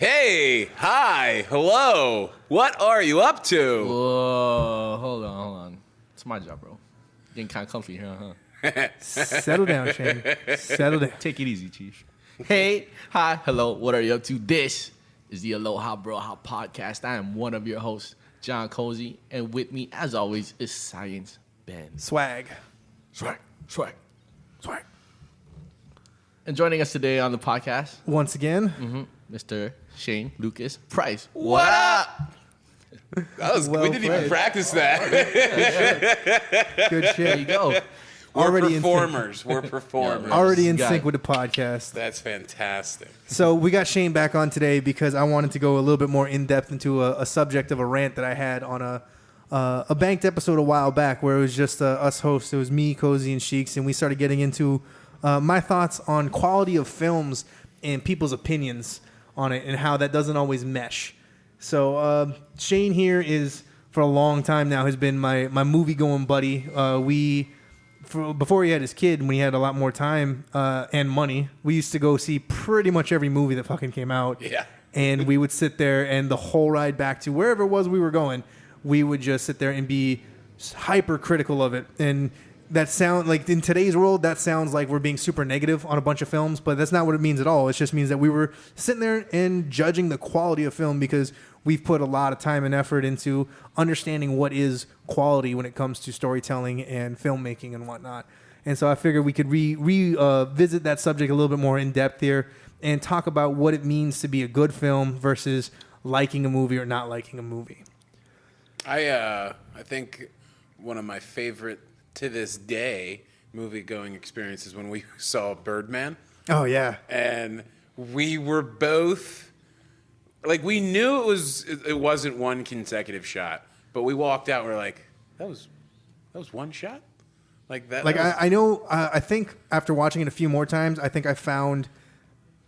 Hey, hi, hello. What are you up to? Whoa, hold on. It's my job, bro. Getting kind of comfy here, huh? Settle down, Shane. Settle down. Take it easy, Chief. Hey, hi, hello. What are you up to? This is the Aloha Broha Podcast. I am one of your hosts, John Cozy, and with me, as always, is Science Ben. Swag. Swag. And joining us today on the podcast, Once again. Mr. Shane Lucas Price. What up? Well we didn't even played. practice that. Good shit. There you go. We're Already in performers. We're performers. Already in Got sync it. with the podcast. That's fantastic. So we got Shane back on today because I wanted to go a little bit more in depth into a subject of a rant that I had on a banked episode a while back, where it was just us hosts. It was me, Cozy, and Sheiks, and we started getting into my thoughts on quality of films and people's opinions on it and how that doesn't always mesh. So Shane here is, for a long time now, has been my movie going buddy. Before he had his kid, when he had a lot more time and money, we used to go see pretty much every movie that fucking came out. Yeah. And we would sit there, and the whole ride back to wherever it was we were going, we would just sit there and be hyper critical of it. And that sound like, in today's world, that sounds like we're being super negative on a bunch of films, but that's not what it means at all. It just means that we were sitting there and judging the quality of film because we've put a lot of time and effort into understanding what is quality when it comes to storytelling and filmmaking and whatnot. And so I figured we could revisit that subject a little bit more in depth here and talk about what it means to be a good film versus liking a movie or not liking a movie. I think one of my favorite to this day movie-going experiences when we saw Birdman. Oh, yeah. And we were both like, we knew it wasn't one consecutive shot, but we walked out and we're like, that was one shot? Like that. Like, that was, I know, I think after watching it a few more times, I think I found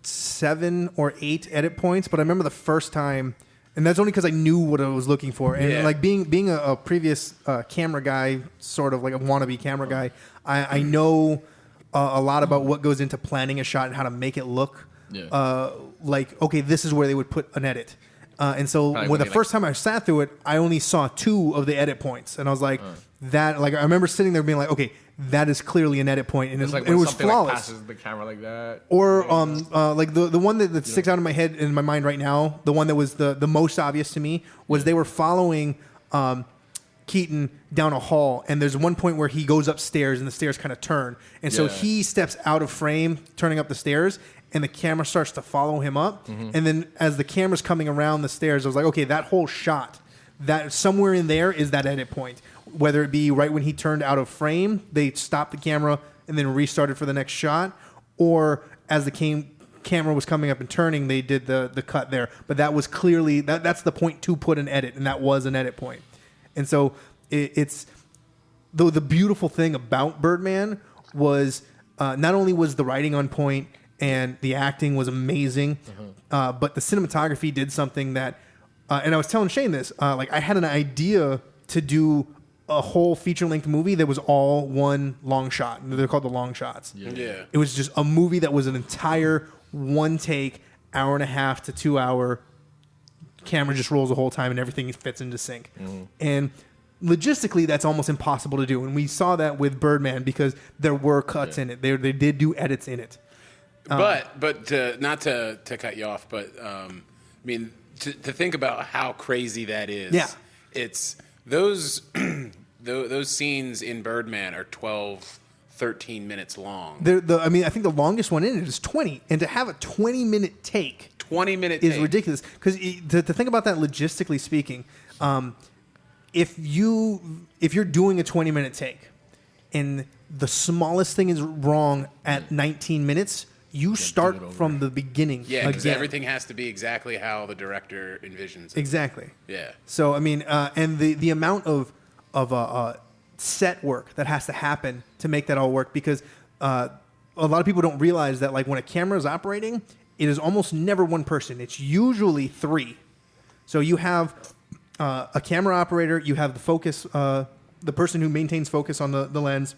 7 or 8 edit points, but I remember the first time, and that's only because I knew what I was looking for. And like being a previous camera guy, sort of like a wannabe camera guy, I know a lot about what goes into planning a shot and how to make it look like, okay, this is where they would put an edit. And so when the first time I sat through it, I only saw 2 of the edit points. And I was like, that, like, I remember sitting there being like, okay, that is clearly an edit point, and It's like it was flawless. Like passes the camera like that. Or like the one that sticks out in my head, in my mind right now, the one that was the most obvious to me was they were following Keaton down a hall, and there's one point where he goes upstairs and the stairs kind of turn, and so he steps out of frame turning up the stairs, and the camera starts to follow him up, and then as the camera's coming around the stairs, I was like, okay, that whole shot, that somewhere in there is that edit point. Whether it be right when he turned out of frame, they stopped the camera and then restarted for the next shot, or as the camera was coming up and turning, they did the cut there. But that was clearly, that's the point to put an edit, and that was an edit point. And so it's, though the beautiful thing about Birdman was not only was the writing on point and the acting was amazing, but the cinematography did something that, and I was telling Shane this, like, I had an idea to do a whole feature-length movie that was all one long shot. They're called the long shots. Yeah. It was just a movie that was an entire one-take, hour-and-a-half to 2-hour, camera just rolls the whole time and everything fits into sync. And logistically, that's almost impossible to do. And we saw that with Birdman because there were cuts in it. They did do edits in it. But not to cut you off, but I mean, to think about how crazy that is. Yeah. It's those scenes in Birdman are 12, 13 minutes long. I mean, I think the longest one in it is 20. And to have a 20-minute take 20-minute is ridiculous. Because to think about that logistically speaking, if you're doing a 20-minute take and the smallest thing is wrong at 19 minutes, you start from the beginning. Yeah, because again. everything has to be exactly how the director envisions it. Exactly. Yeah. So I mean, and the amount of set work that has to happen to make that all work, because a lot of people don't realize that, like, when a camera is operating, it is almost never one person. It's usually 3. So you have a camera operator, you have the focus, the person who maintains focus on the lens,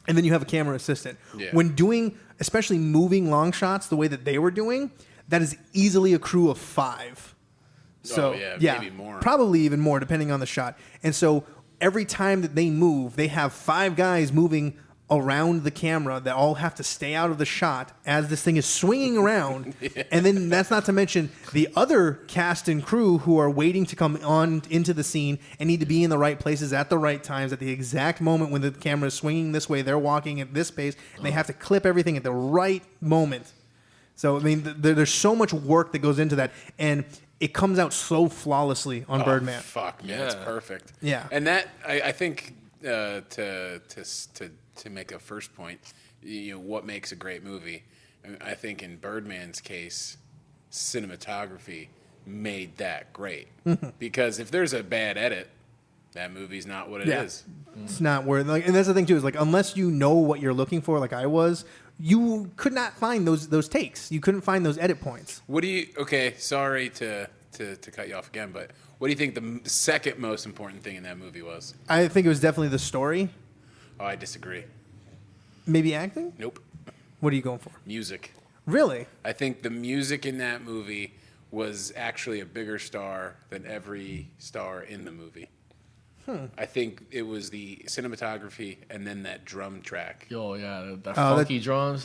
and then you have a camera assistant. Yeah. When doing, especially moving long shots the way that they were doing, that is easily a crew of 5. So maybe more. Probably even more, depending on the shot. And so every time that they move, they have 5 guys moving around the camera that all have to stay out of the shot as this thing is swinging around. And then that's not to mention the other cast and crew who are waiting to come on into the scene and need to be in the right places at the right times at the exact moment when the camera is swinging this way. They're walking at this pace, and they have to clip everything at the right moment. So, I mean, there's so much work that goes into that, and it comes out so flawlessly on Birdman. Fuck, man, it's perfect. Yeah. And that, I think, to make a first point, what makes a great movie? I think in Birdman's case, cinematography made that great. Because if there's a bad edit, that movie's not what it is. It's not worth. And that's the thing too, is unless you know what you're looking for, like I was, you could not find those takes. You couldn't find those edit points. What do you? Okay, sorry to cut you off again, but what do you think the second most important thing in that movie was? I think it was definitely the story. Oh, I disagree. Maybe acting? Nope. What are you going for? Music. Really? I think the music in that movie was actually a bigger star than every star in the movie. I think it was the cinematography and then that drum track. Yo, yeah, the funky drums,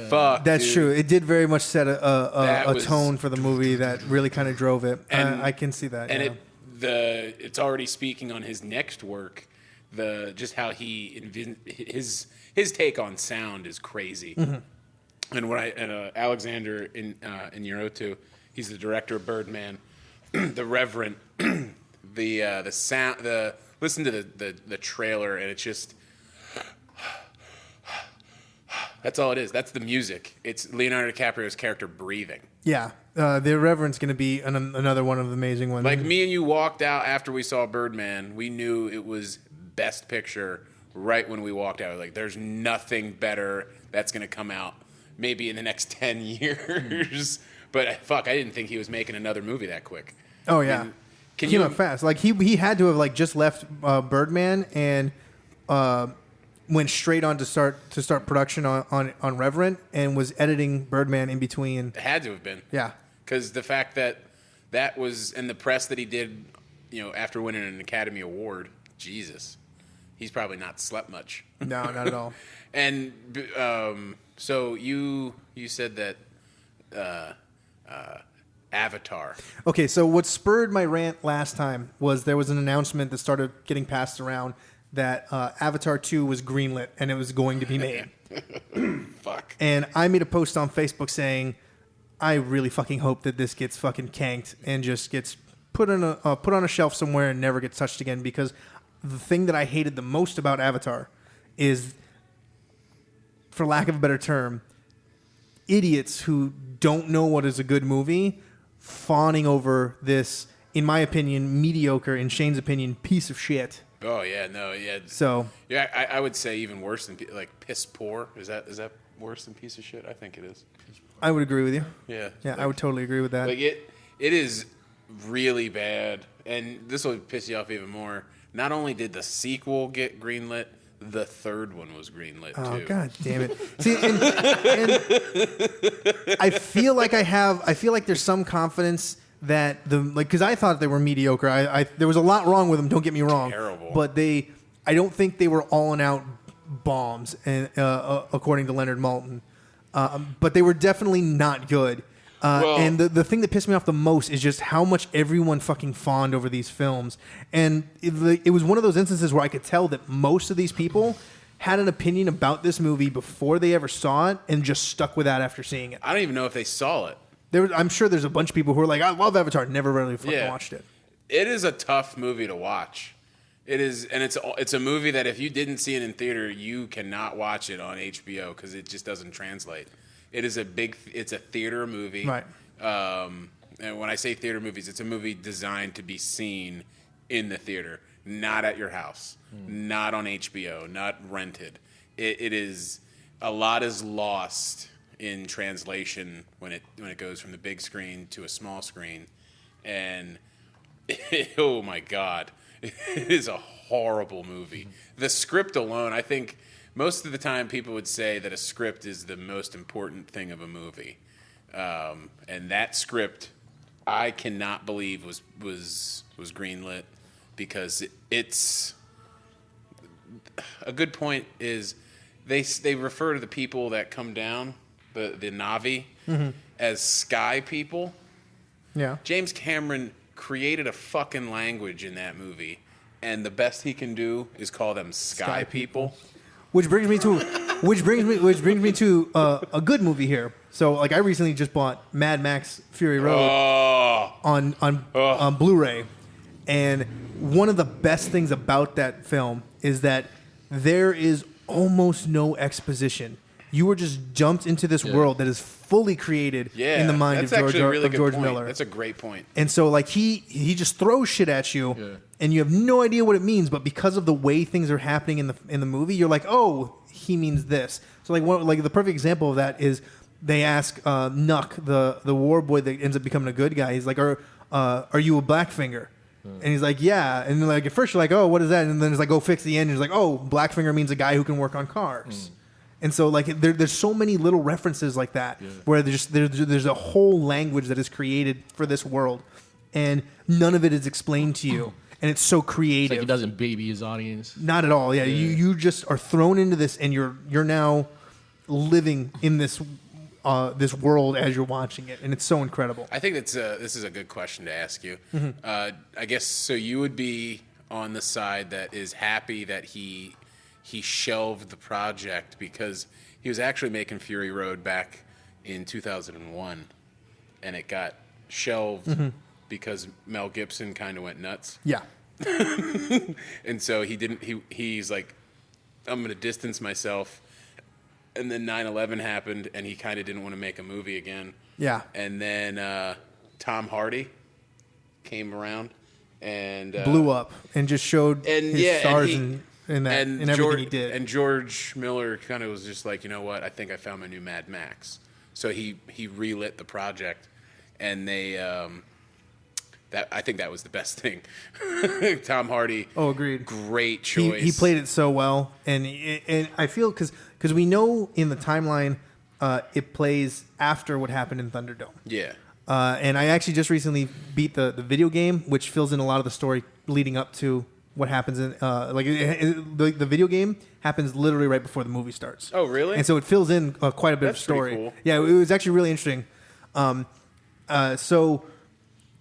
Fuck, that's dude. true. It did very much set a was- tone for the movie that really kind of drove it. And I can see that. And yeah. it's already speaking on his next work. Just how he his take on sound is crazy. And Alexander in Iñárritu, he's the director of Birdman, the Reverend, the sound, listen to the trailer, and it's just that's all it is. That's the music. It's Leonardo DiCaprio's character breathing. Yeah, the Reverend's going to be another one of the amazing ones. Like me and you walked out after we saw Birdman, we knew it was Best Picture right when we walked out. Like, there's nothing better that's going to come out maybe in the next 10 years. But fuck, I didn't think he was making another movie that quick. Oh yeah, Can came you up fast. Like he had to have just left Birdman and went straight on to start production on Reverend and was editing Birdman in between. It had to have been. Yeah, Because the fact that was in the press that he did, after winning an Academy Award, Jesus, he's probably not slept much. no, not at all. And so you said that Avatar. Okay, so what spurred my rant last time was there was an announcement that started getting passed around that Avatar 2 was greenlit and it was going to be made. Fuck. And I made a post on Facebook saying, I really fucking hope that this gets fucking canked and just gets put on a shelf somewhere and never gets touched again, because the thing that I hated the most about Avatar is, for lack of a better term, idiots who don't know what is a good movie fawning over this, in my opinion, mediocre, in Shane's opinion, piece of shit. Oh yeah, no, yeah. So Yeah, I would say even worse than piss poor. Is that worse than piece of shit? I think it is. I would agree with you. Yeah. Yeah, I would totally agree with that. Like it is really bad, and this will piss you off even more. Not only did the sequel get greenlit, the third one was greenlit Oh too. God damn it! See, and I feel like there's some confidence that because I thought they were mediocre. I there was a lot wrong with them. Don't get me wrong. Terrible. But I don't think they were all and out bombs, and according to Leonard Maltin. But they were definitely not good. And the thing that pissed me off the most is just how much everyone fucking fawned over these films. And it was one of those instances where I could tell that most of these people had an opinion about this movie before they ever saw it and just stuck with that after seeing it. I don't even know if they saw it. I'm sure there's a bunch of people who are like, I love Avatar, never really fucking watched it. It is a tough movie to watch. It is, and it's a movie that if you didn't see it in theater, you cannot watch it on HBO because it just doesn't translate. It is it's a theater movie. Right. And when I say theater movies, it's a movie designed to be seen in the theater, not at your house, not on HBO, not rented. It is, a lot is lost in translation when it goes from the big screen to a small screen. And oh my God, it is a horrible movie. The script alone, I think most of the time people would say that a script is the most important thing of a movie. And that script, I cannot believe was greenlit, because it's a good point. Is they refer to the people that come down, the Na'vi, as sky people. Yeah. James Cameron created a fucking language in that movie, and the best he can do is call them sky people. Which brings me to a good movie here. So, like, I recently just bought Mad Max Fury Road on Blu-ray, and one of the best things about that film is that there is almost no exposition. You were just jumped into this world that is fully created in the mind of George Miller. That's a great point. And so, like, he just throws shit at you, and you have no idea what it means. But because of the way things are happening in the movie, you're like, oh, he means this. So, like, the perfect example of that is they ask Nuck, the war boy that ends up becoming a good guy. He's like, are you a Blackfinger? And he's like, yeah. And then, like, at first you're like, oh, what is that? And then it's like, go fix the engine. He's like, oh, Blackfinger means a guy who can work on cars. And so, like, there's so many little references like that where there's a whole language that is created for this world, and none of it is explained to you, and it's so creative. It's like he doesn't baby his audience. Not at all. Yeah, you just are thrown into this, and you're now living in this world as you're watching it, and it's so incredible. I think this is a good question to ask you. I guess so. You would be on the side that is happy that he shelved the project, because he was actually making Fury Road back in 2001, and it got shelved because Mel Gibson kind of went nuts. Yeah. And so he's like, I'm going to distance myself. And then 9/11 happened, and he kind of didn't want to make a movie again. Yeah. And then Tom Hardy came around and blew up and just showed his stars in everything he did. And George Miller kind of was just like, you know what? I think I found my new Mad Max. So he relit the project, and they I think that was the best thing. Tom Hardy. Oh, agreed. Great choice. He played it so well, and I feel because we know in the timeline it plays after what happened in Thunderdome. Yeah. And I actually just recently beat the video game, which fills in a lot of the story leading up to what happens in the video game happens literally right before the movie starts. Oh, really? And so it fills in quite a bit of story. Pretty cool. Yeah, it was actually really interesting. So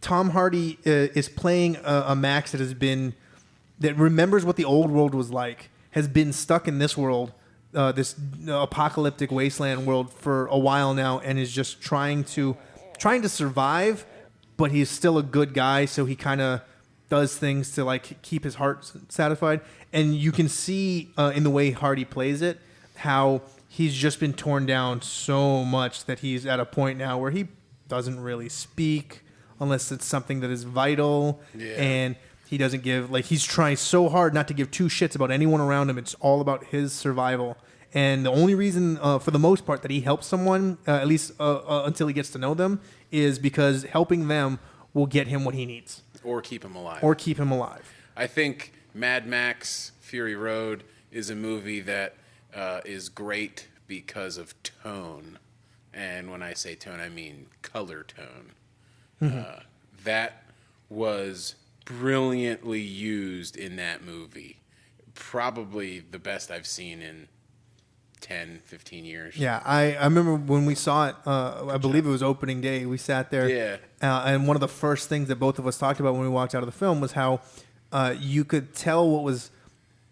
Tom Hardy is playing a Max that remembers what the old world was like, has been stuck in this world, this apocalyptic wasteland world for a while now, and is just trying to survive, but he's still a good guy, so he kind of does things to, like, keep his heart satisfied. And you can see in the way Hardy plays it how he's just been torn down so much that he's at a point now where he doesn't really speak unless it's something that is vital. Yeah. And he doesn't give, like, he's trying so hard not to give two shits about anyone around him. It's all about his survival. And the only reason, for the most part, that he helps someone, at least until he gets to know them, is because helping them will get him what he needs. Or keep him alive. I think Mad Max Fury Road is a movie that is great because of tone. And when I say tone, I mean color tone. That was brilliantly used in that movie. Probably the best I've seen in 10, 15 years. Yeah, I remember when we saw it, I believe it was opening day, we sat there. Yeah. And one of the first things that both of us talked about when we walked out of the film was how you could tell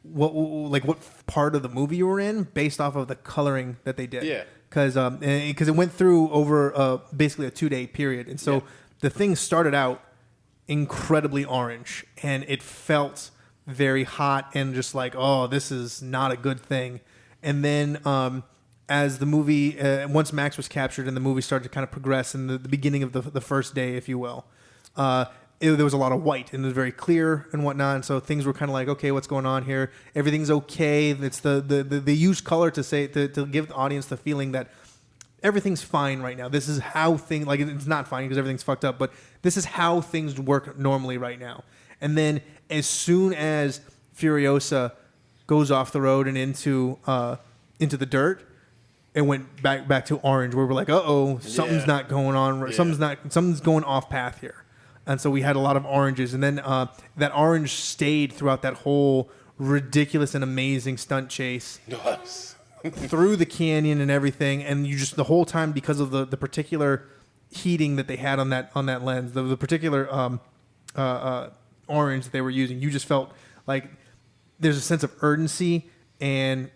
what part of the movie you were in based off of the coloring that they did. Yeah. Because it went through over basically a 2-day period. And so the thing started out incredibly orange, and it felt very hot and just like, oh, this is not a good thing. And then as the movie, once Max was captured and the movie started to kind of progress in the beginning of the first day, if you will, there was a lot of white and it was very clear and whatnot. And so things were kind of like, okay, what's going on here? Everything's okay. It's they use color to give the audience the feeling that everything's fine right now. This is how things, like, it's not fine because everything's fucked up, but this is how things work normally right now. And then as soon as Furiosa goes off the road and into the dirt, it went back to orange, where we're like, something's not going on. Yeah. Something's going off path here. And so we had a lot of oranges, and then that orange stayed throughout that whole ridiculous and amazing stunt chase through the canyon and everything. And you just the whole time, because of the particular heating that they had on that lens, the particular orange that they were using, you just felt like there's a sense of urgency and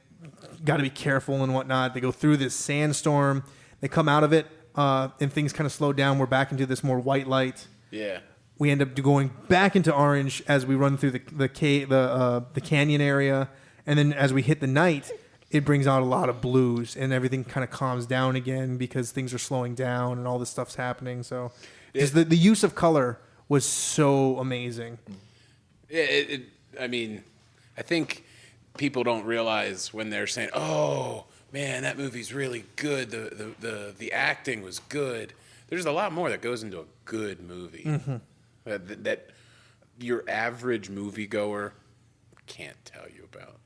got to be careful and whatnot. They go through this sandstorm, they come out of it, and things kind of slow down. We're back into this more white light. Yeah. We end up going back into orange as we run through the canyon area, and then as we hit the night, it brings out a lot of blues, and everything kind of calms down again because things are slowing down and all this stuff's happening. So, the use of color was so amazing. I mean, I think people don't realize when they're saying, "Oh man, that movie's really good. The acting was good." There's a lot more that goes into a good movie that your average moviegoer can't tell you about.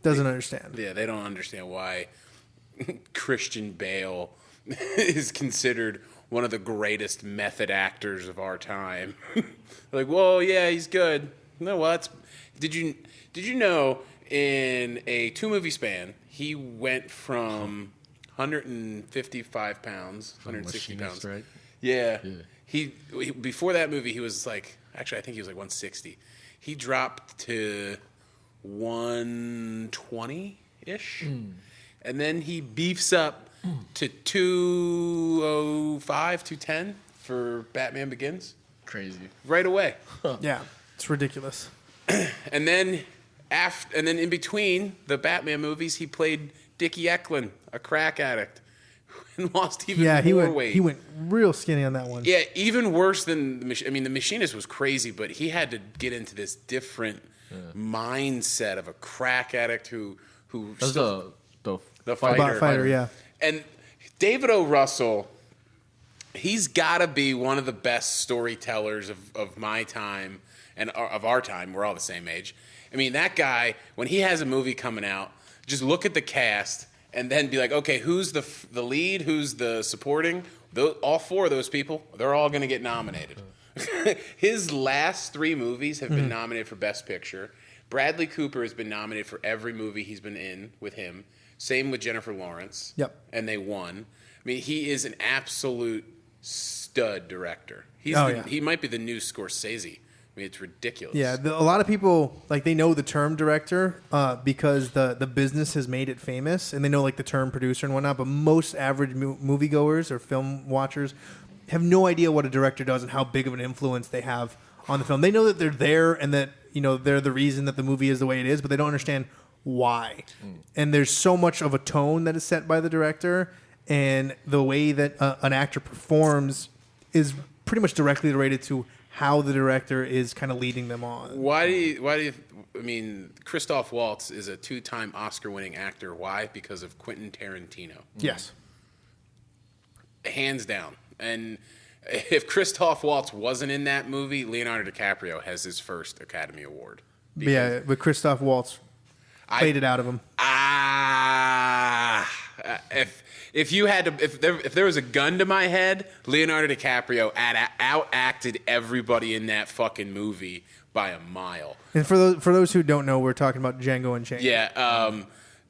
Doesn't understand. Yeah, they don't understand why Christian Bale is considered one of the greatest method actors of our time. Like, well, yeah, he's good. No, what? Did you know in a 2-movie span he went from 155 pounds, 160 pounds. Right? Yeah. He before that movie he was like, actually I think he was like 160. He dropped to 120-ish. And then he beefs up to 205, 210 for Batman Begins. Crazy. Right away. Yeah, it's ridiculous. And then in between the Batman movies, he played Dickie Eklund, a crack addict, and lost even more weight. He went real skinny on that one. Yeah, even worse than the Machinist was crazy, but he had to get into this different mindset of a crack addict who the fighter, yeah. And David O. Russell, he's got to be one of the best storytellers of my time and of our time. We're all the same age. I mean, that guy, when he has a movie coming out, just look at the cast and then be like, okay, who's the lead? Who's the supporting? All 4 of those people, they're all going to get nominated. His last 3 movies have been nominated for Best Picture. Bradley Cooper has been nominated for every movie he's been in with him. Same with Jennifer Lawrence. Yep. And they won. I mean, he is an absolute stud director. He might be the new Scorsese. I mean, it's ridiculous. Yeah, a lot of people, like, they know the term director because the business has made it famous, and they know, like, the term producer and whatnot, but most average moviegoers or film watchers have no idea what a director does and how big of an influence they have on the film. They know that they're there and that, they're the reason that the movie is the way it is, but they don't understand why. And there's so much of a tone that is set by the director, and the way that an actor performs is pretty much directly related to how the director is kind of leading them on. Why do you I mean, Christoph Waltz is a 2-time Oscar-winning actor. Why? Because of Quentin Tarantino. Yes. Hands down. And if Christoph Waltz wasn't in that movie, Leonardo DiCaprio has his first Academy Award. Yeah, but Christoph Waltz played it out of him. If you had to, if there was a gun to my head, Leonardo DiCaprio outacted everybody in that fucking movie by a mile. And for those who don't know, we're talking about Django Unchained. Yeah.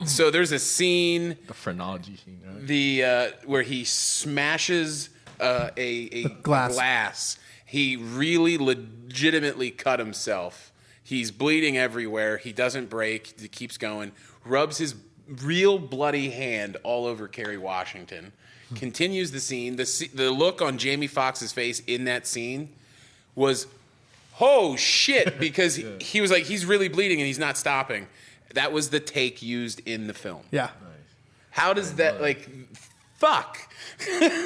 So there's a scene, the phrenology scene, right? Where he smashes a glass. He really legitimately cut himself. He's bleeding everywhere. He doesn't break. He keeps going. Rubs his real bloody hand all over Kerry Washington. Continues the scene. The look on Jamie Foxx's face in that scene was, oh shit, because he was like, he's really bleeding and he's not stopping. That was the take used in the film. Yeah. How does that, like, fuck?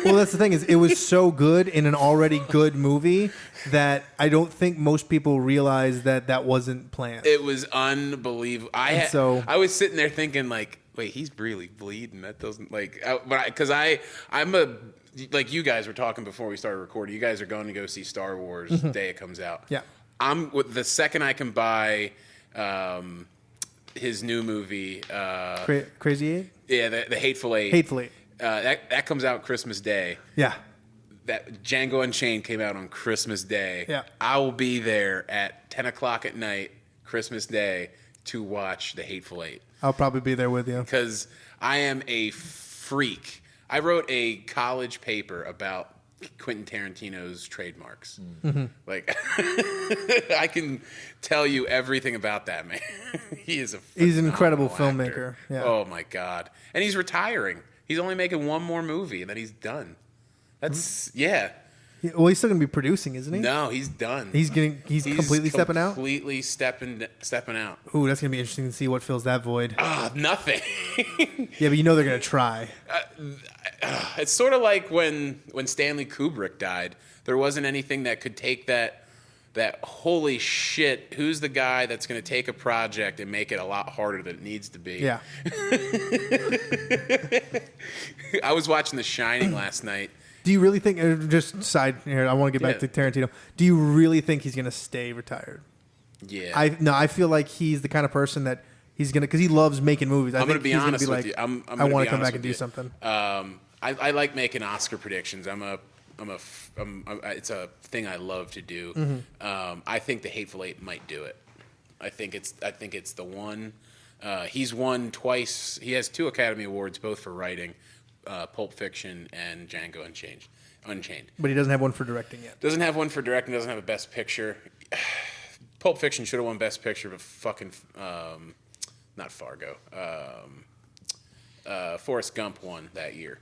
Well, that's the thing, is it was so good in an already good movie that I don't think most people realize that wasn't planned. It was unbelievable. I was sitting there thinking, like, wait, he's really bleeding. That doesn't, like, because I'm a, like you guys were talking before we started recording. You guys are going to go see Star Wars the day it comes out. Yeah. The second I can buy his new movie, Crazy Eight? Yeah, the Hateful Eight. Hateful Eight. That comes out Christmas Day. Yeah. That Django Unchained came out on Christmas Day. Yeah. I will be there at 10 o'clock at night, Christmas Day, to watch The Hateful Eight. I'll probably be there with you. Because I am a freak. I wrote a college paper about Quentin Tarantino's trademarks. Mm-hmm. Like, I can tell you everything about that man. He's an incredible phenomenal filmmaker. actor. Yeah. Oh my God. And he's retiring. He's only making one more movie and then he's done. That's yeah. Well, he's still gonna be producing, isn't he? No, he's done. He's completely stepping out. Completely stepping out. Ooh, that's gonna be interesting to see what fills that void. Nothing. Yeah, but you know they're gonna try. It's sort of like when Stanley Kubrick died. There wasn't anything that could take that holy shit, who's the guy that's going to take a project and make it a lot harder than it needs to be? Yeah. I was watching The Shining last night. Do you really think? Just side here, I want to get back to Tarantino. Do you really think he's gonna stay retired? Yeah. I feel like he's the kind of person that he's gonna, because he loves making movies. I'm going to be honest with you. I want to come back and do something. I like making Oscar predictions. It's a thing I love to do. Mm-hmm. I think The Hateful Eight might do it. I think it's the one. He's won twice. He has 2 Academy Awards, both for writing, Pulp Fiction and Django Unchained. But he doesn't have one for directing yet. Doesn't have one for directing. Doesn't have a Best Picture. Pulp Fiction should have won Best Picture, but fucking not Fargo. Forrest Gump won that year.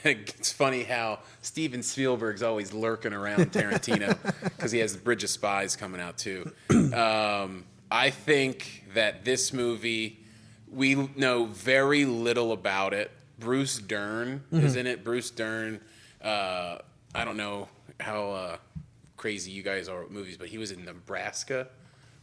It's funny how Steven Spielberg's always lurking around Tarantino because he has the Bridge of Spies coming out too. I think that this movie, we know very little about it. Bruce Dern is in it. Bruce Dern, I don't know how crazy you guys are with movies, but he was in Nebraska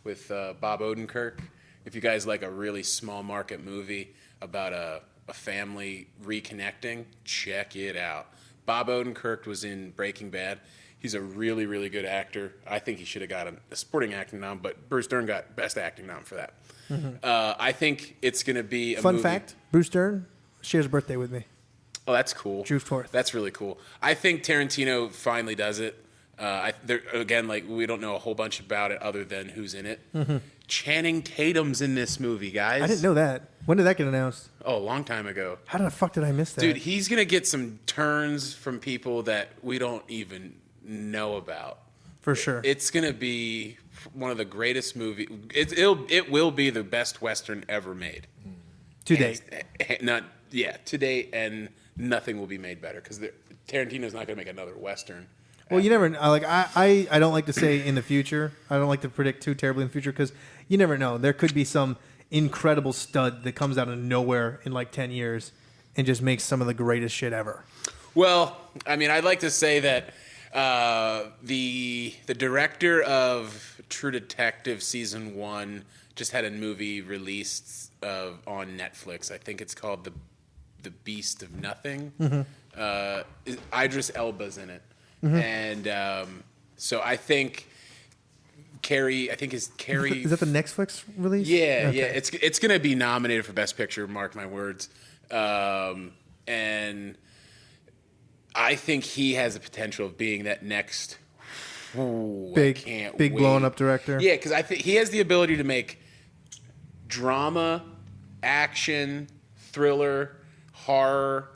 with Bob Odenkirk. If you guys like a really small market movie about a family reconnecting, check it out. Bob Odenkirk was in Breaking Bad. He's a really, really good actor. I think he should have got a supporting acting nom, but Bruce Dern got Best Acting nom for that. I think it's going to be a Fun movie. fact, Bruce Dern shares a birthday with me. Oh, that's cool. June 4th. That's really cool. I think Tarantino finally does it. Again, like, we don't know a whole bunch about it other than who's in it. Channing Tatum's in this movie, guys. I didn't know that. When did that get announced? Oh, a long time ago. How the fuck did I miss that? Dude, he's going to get some turns from people that we don't even know about. For sure. It's going to be one of the greatest movies. It will be the best Western ever made. To date. To date, and nothing will be made better because Tarantino's not going to make another Western. Well, you never like. I don't like to say in the future. I don't like to predict too terribly in the future because you never know. There could be some incredible stud that comes out of nowhere in like 10 years and just makes some of the greatest shit ever. Well, I mean, I'd like to say that the director of True Detective season 1 just had a movie released on Netflix. I think it's called The Beast of Nothing. Idris Elba's in it. And so I think Carrie. Is that the Netflix release? Yeah, okay. yeah. It's going to be nominated for Best Picture. Mark my words. And I think he has the potential of being that next big blown up director. Yeah, because I think he has the ability to make drama, action, thriller, horror.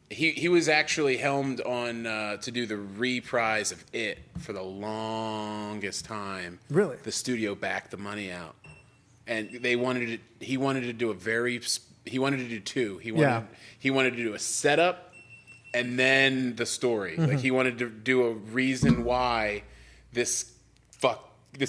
He was actually helmed on to do the reprise of It for the longest time. Really? The studio backed the money out, and he wanted to do two. He wanted to do a setup and then the story. Like, he wanted to do a reason why this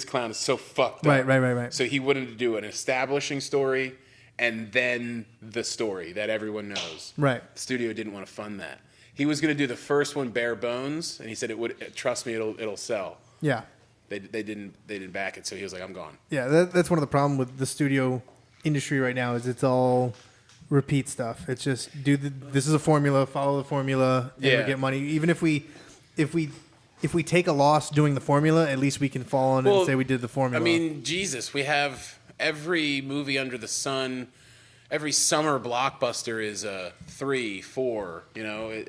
clown is so fucked up. Right. So he wanted to do an establishing story and then the story that everyone knows. Right. The studio didn't want to fund that. He was going to do the first one bare bones, and he said it would. Trust me, it'll sell. Yeah. They didn't back it, so he was like, I'm gone. Yeah, that's one of the problems with the studio industry right now is it's all repeat stuff. It's just this is a formula, follow the formula, and we get money. Even if we take a loss doing the formula, at least we can fall on and say we did the formula. I mean, Jesus, we have every movie under the sun every summer blockbuster is a 3, 4. You know,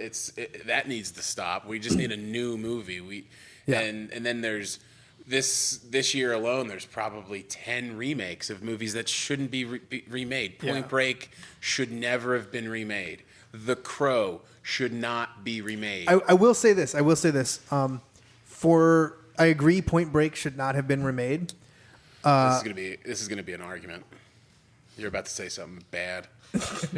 that needs to stop. We just need a new movie. And then there's this year alone. There's probably 10 remakes of movies that shouldn't be remade. Point Break should never have been remade. The Crow should not be remade. I will say this. I agree. Point Break should not have been remade. This is gonna be an argument. You're about to say something bad.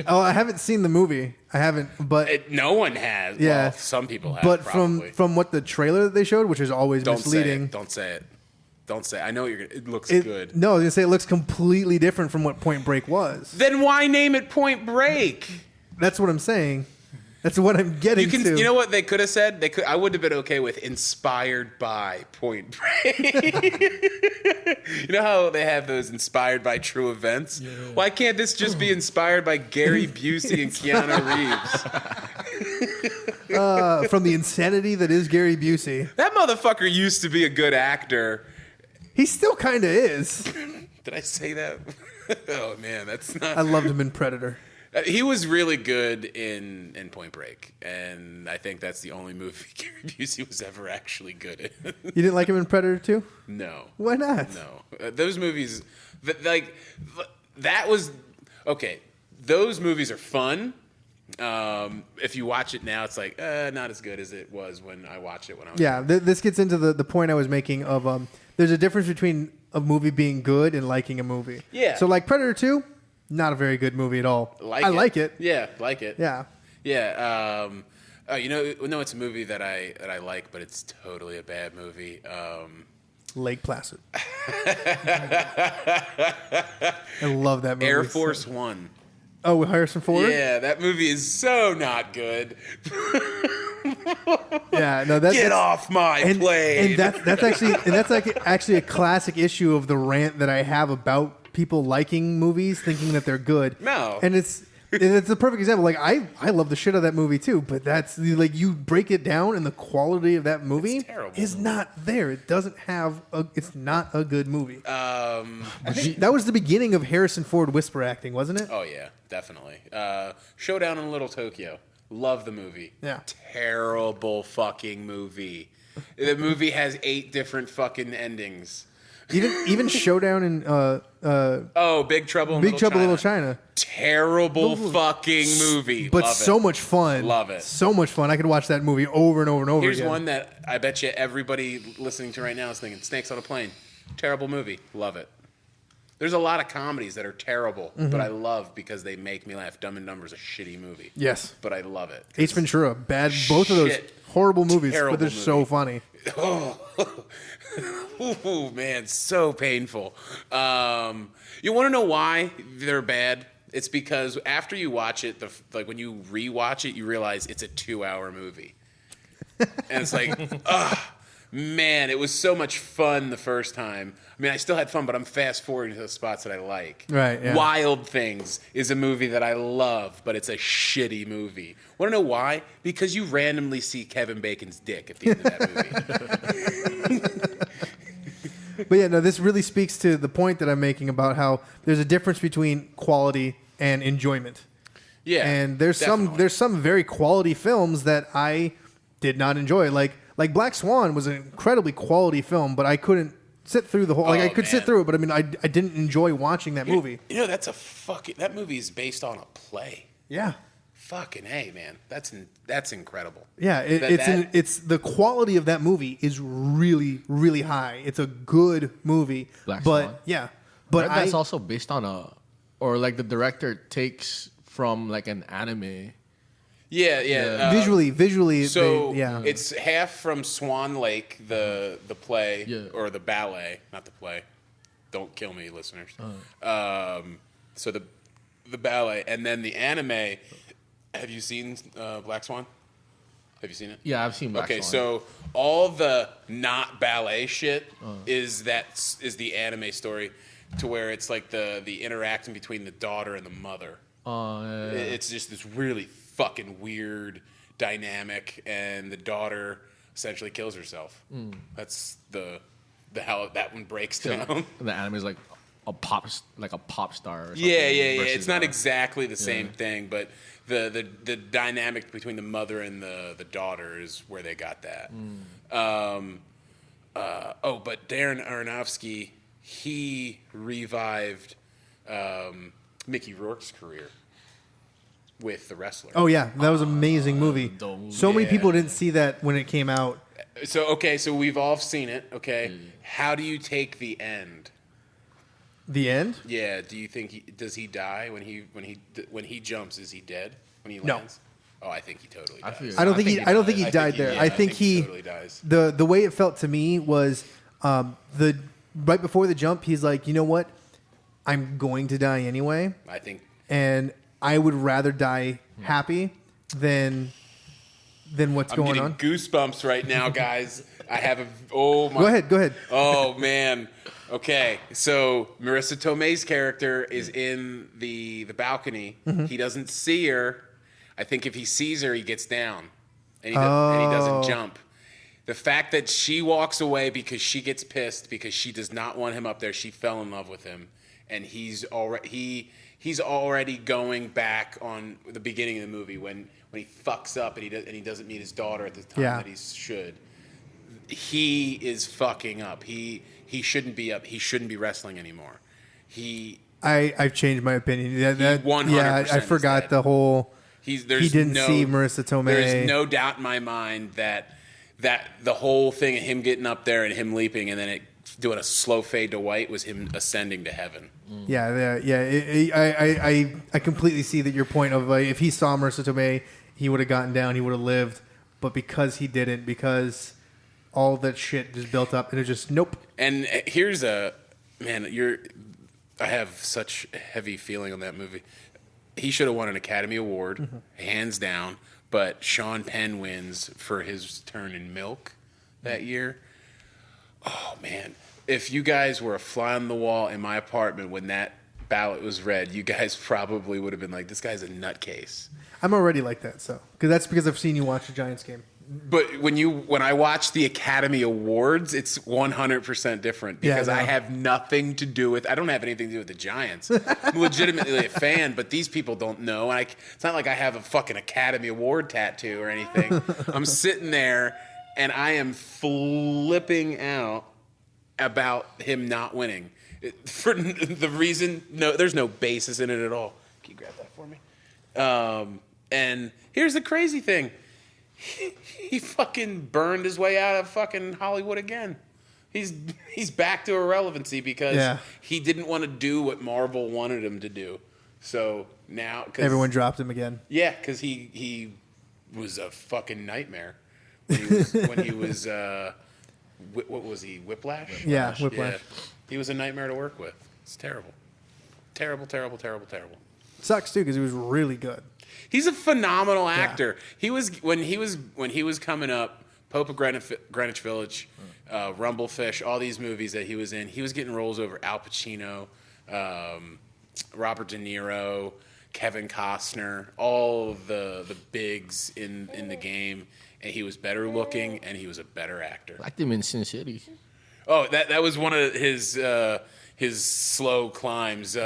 Oh, I haven't seen the movie. I haven't, but No one has. Yeah, Well, some people have. But probably. from what the trailer that they showed, which is always misleading. Don't say it. Don't say it. I know you're gonna. It looks good. No, I was gonna say it looks completely different from what Point Break was. Then why name it Point Break? That's what I'm saying. That's what I'm getting to. You know what they could have said? I would have been okay with inspired by Point Break. You know how they have those inspired by true events? Yeah. Why can't this just be inspired by Gary Busey and Keanu Reeves? From the insanity that is Gary Busey. That motherfucker used to be a good actor. He still kind of is. Did I say that? Oh, man, that's not... I loved him in Predator. He was really good in Point Break, and I think that's the only movie Gary Busey was ever actually good in. You didn't like him in Predator 2? No. Why not? No. Those movies, that was... Okay, those movies are fun. If you watch it now, it's like, not as good as it was when I watched it when I was young. This gets into the point I was making of there's a difference between a movie being good and liking a movie. Yeah. So like Predator 2, not a very good movie at all. I like it. Yeah, like it. Yeah. Yeah. It's a movie that I like, but it's totally a bad movie. Lake Placid. I love that movie. Air Force One. Oh, with Harrison Ford? Yeah, that movie is so not good. Yeah, no, Get off my plane. And that's actually a classic issue of the rant that I have about people liking movies, thinking that they're good. No, and it's a perfect example. Like I love the shit out of that movie too, but that's like you break it down, and the quality of that movie is not there. It doesn't have. It's not a good movie. I think that was the beginning of Harrison Ford whisper acting, wasn't it? Oh yeah, definitely. Showdown in Little Tokyo. Love the movie. Yeah. Terrible fucking movie. The movie has 8 different fucking endings. Even Showdown in Big Trouble in Little China. Terrible fucking movie. But Love so it. much fun. Love it. So much fun. I could watch that movie over and over and over Here's again. one that I bet you everybody listening to right now is thinking, Snakes on a Plane. Terrible movie. Love it. There's a lot of comedies that are terrible, but I love because they make me laugh. Dumb and Dumber's a shitty movie. Yes. But I love it. Ace Ventura. Bad. Both of those horrible movies, but they're so funny. Oh, man, so painful. You want to know why they're bad? It's because after you watch it, when you rewatch it, you realize it's a 2-hour movie. And it's like, man, it was so much fun the first time. I mean, I still had fun, but I'm fast forwarding to the spots that I like. Right, yeah. Wild Things is a movie that I love, but it's a shitty movie. Want to know why? Because you randomly see Kevin Bacon's dick at the end of that movie. But yeah, no, this really speaks to the point that I'm making about how there's a difference between quality and enjoyment. Yeah, and there's definitely. some very quality films that I did not enjoy. Like Black Swan was an incredibly quality film, but I couldn't sit through the whole. I could sit through it, but I mean, I didn't enjoy watching that movie. You know, that movie is based on a play. Yeah. Fucking hey, man, that's incredible. Yeah, it's the quality of that movie is really, really high. It's a good movie. Black Swan. Yeah, but that's also based on the director takes from like an anime. Yeah. Visually. So it's half from Swan Lake, the play or the ballet, not the play. Don't kill me, listeners. So the ballet, and then the anime. Have you seen Black Swan? Have you seen it? Yeah, I've seen Black Swan. Okay, so all the not ballet shit is the anime story, to where it's like the interacting between the daughter and the mother. It's just this really fucking weird dynamic, and the daughter essentially kills herself. That's the how that one breaks down. The anime is like a pop star. Or something Yeah. versus, It's not exactly the same thing, but the dynamic between the mother and the daughter is where they got that. But Darren Aronofsky, he revived Mickey Rourke's career with The Wrestler. Oh yeah, that was an amazing movie. dope movie. So many Yeah. people didn't see that when it came out. So we've all seen it. Okay, how do you take the end? The end? Yeah, do you think does he die when he jumps? Is he dead when he No. lands? Oh, I think he totally I dies. feel- I don't think he died. died there. yeah, I think he totally dies. the way it felt to me was the right before the jump. He's like, you know what? I'm going to die anyway, I think and I would rather die happy than what's I'm going getting on. goosebumps right now, guys. I have a Go ahead. Oh man. Okay, so Marissa Tomei's character is in the balcony. Mm-hmm. He doesn't see her. I think if he sees her, he gets down, and he doesn't jump. The fact that she walks away because she gets pissed because she does not want him up there. She fell in love with him, and he's already going back on the beginning of the movie when he fucks up and he doesn't meet his daughter at the time Yeah. that he should. He is fucking up. He shouldn't be up. He shouldn't be wrestling anymore. I've changed my opinion. That 100% yeah, I is forgot dead. the whole. He There's didn't no, see Marissa Tomei. There's no doubt in my mind that the whole thing of him getting up there and him leaping and then it doing a slow fade to white was him ascending to heaven. Yeah. I completely see that your point of if he saw Marissa Tomei, he would have gotten down, he would have lived, but because he didn't, because all that shit just built up, and it just nope. And here's I have such a heavy feeling on that movie. He should have won an Academy Award, hands down. But Sean Penn wins for his turn in Milk that year. Oh man, if you guys were a fly on the wall in my apartment when that ballot was read, you guys probably would have been like, "This guy's a nutcase." I'm already like that, so because I've seen you watch a Giants game. But when I watch the Academy Awards, it's 100% different because Yeah, I I know. have nothing to do with. I don't have anything to do with the Giants. I'm legitimately a fan, but these people don't know. It's not like I have a fucking Academy Award tattoo or anything. I'm sitting there and I am flipping out about him not winning for the reason. No, there's no basis in it at all. Can you grab that for me? And here's the crazy thing. He fucking burned his way out of fucking Hollywood again. He's back to irrelevancy because he didn't want to do what Marvel wanted him to do. So now Everyone dropped him again. Yeah, because he was a fucking nightmare when he was what was he, Whiplash? Yeah, Whiplash. Yeah. He was a nightmare to work with. It's terrible. Terrible. Sucks too because he was really good. He's a phenomenal actor. He was when he was coming up, Pope of Greenwich Village, Rumblefish, all these movies that he was in. He was getting roles over Al Pacino, Robert De Niro, Kevin Costner, all of the bigs in the game. And he was better looking, and he was a better actor. I liked him in Sin City. Oh, that was one of his slow climbs.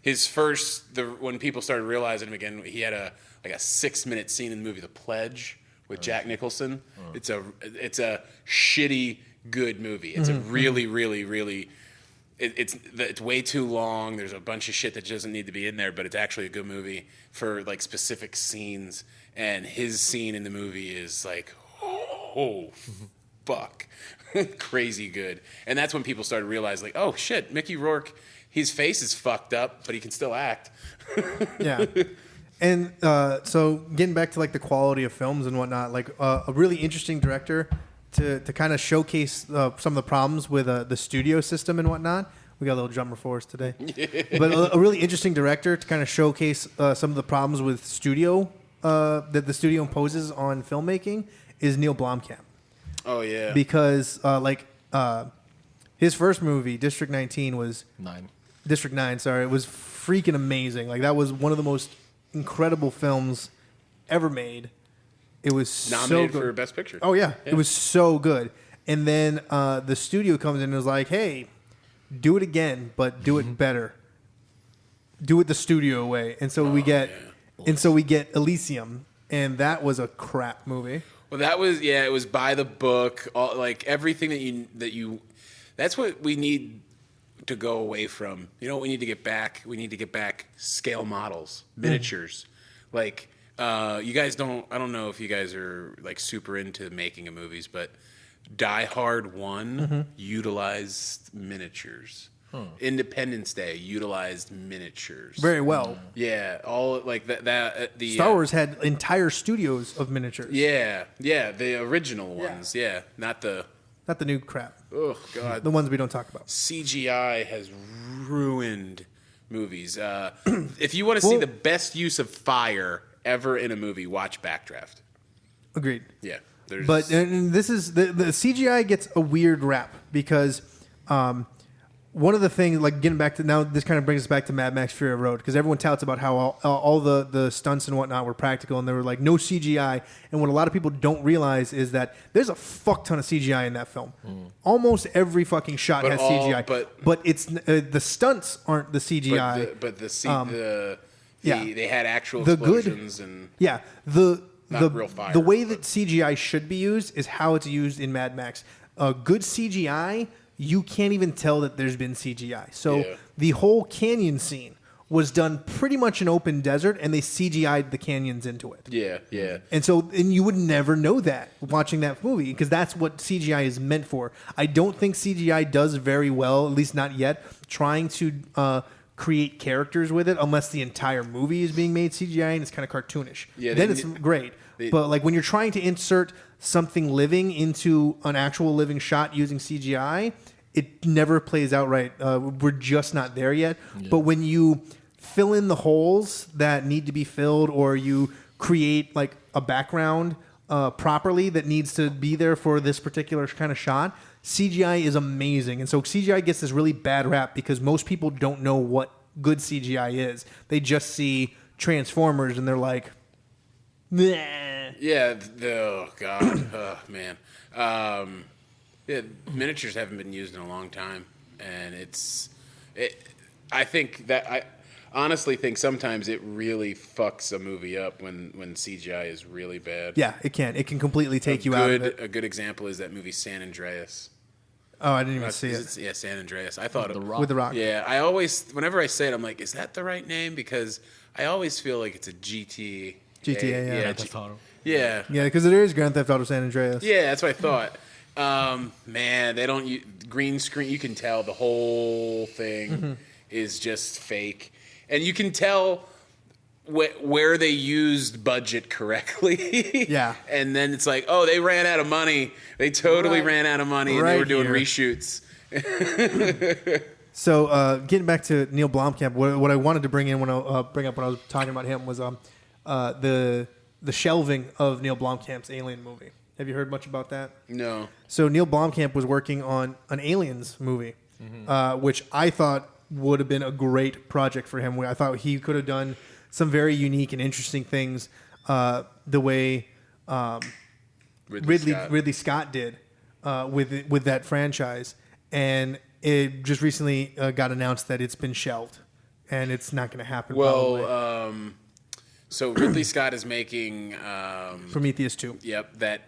His first, when people started realizing him again, he had a 6-minute scene in the movie The Pledge with Jack Nicholson. It's a shitty good movie. It's a really, really, really. It's way too long. There's a bunch of shit that doesn't need to be in there, but it's actually a good movie for like specific scenes. And his scene in the movie is like, oh, fuck, crazy good. And that's when people started realizing, like, oh shit, Mickey Rourke. His face is fucked up, but he can still act. Yeah. And so getting back to like the quality of films and whatnot, like a really interesting director to kind of showcase some of the problems with the studio system and whatnot. We got a little drummer for us today. But a really interesting director to kind of showcase some of the problems with studio that the studio imposes on filmmaking is Neil Blomkamp. Oh, yeah. Because his first movie, District 9, was it was freaking amazing. Like that was one of the most incredible films ever made. It was Nominated so good. for Best Picture. Oh yeah, it was so good. And then the studio comes in and is like, "Hey, do it again, but do it better. Do it the studio way. And so we get Elysium, and that was a crap movie. Well, it was by the book. All, like everything that you. That's what we need to go away from. You know what we need to get back? We need to get back scale models, miniatures. Like you guys don't. I don't know if you guys are like super into making of movies, but Die Hard 1 utilized miniatures. Independence Day utilized miniatures Very well. Yeah, all like that. The Star Wars had entire studios of miniatures. Yeah, the original ones. Yeah, not the new crap. Oh God, The ones we don't talk about. CGI has ruined movies. If you want to see the best use of fire ever in a movie, watch Backdraft. Agreed. Yeah, But and this is the CGI gets a weird rap because one of the things, like getting back to now, this kind of brings us back to Mad Max Fury Road because everyone touts about how all the stunts and whatnot were practical and there were like no CGI. And what a lot of people don't realize is that there's a fuck ton of CGI in that film. Almost every fucking shot has CGI, but it's the stunts aren't the CGI. They had actual explosions real fire. The way that CGI should be used is how it's used in Mad Max. Good CGI. You can't even tell that there's been CGI. So the whole canyon scene was done pretty much in open desert, and they CGI'd the canyons into it. Yeah. And you would never know that watching that movie because that's what CGI is meant for. I don't think CGI does very well, at least not yet, trying to create characters with it unless the entire movie is being made CGI and it's kind of cartoonish. Yeah, then it's great. But like when you're trying to insert something living into an actual living shot using CGI, it never plays out right. We're just not there yet. Yeah. But when you fill in the holes that need to be filled or you create like a background properly that needs to be there for this particular kind of shot, CGI is amazing. And so CGI gets this really bad rap because most people don't know what good CGI is. They just see Transformers and they're like, meh. Yeah. Oh God. Oh man. Yeah, miniatures haven't been used in a long time, and I honestly think sometimes it really fucks a movie up when CGI is really bad. Yeah, it can. It can completely take you out of it. A good example is that movie San Andreas. Oh, I didn't even see it. Yeah, San Andreas. I thought with the Rock. Yeah, I always, whenever I say it, I'm like, is that the right name? Because I always feel like it's a GTA. Yeah. Grand Theft Auto. Yeah. Yeah, because it is Grand Theft Auto San Andreas. Yeah, that's what I thought. Man, they don't use green screen. You can tell the whole thing is just fake, and you can tell where they used budget correctly. Yeah, and then it's like, oh, they ran out of money. They totally ran out of money, and they were doing reshoots. So, getting back to Neil Blomkamp, what I wanted to bring in when I bring up when I was talking about him was the shelving of Neil Blomkamp's Alien movie. Have you heard much about that? No. So Neil Blomkamp was working on an Aliens movie, which I thought would have been a great project for him. I thought he could have done some very unique and interesting things the way Ridley Scott did with that franchise. And it just recently got announced that it's been shelved, and it's not going to happen. Well, so Ridley Scott is making Prometheus 2. Yep, that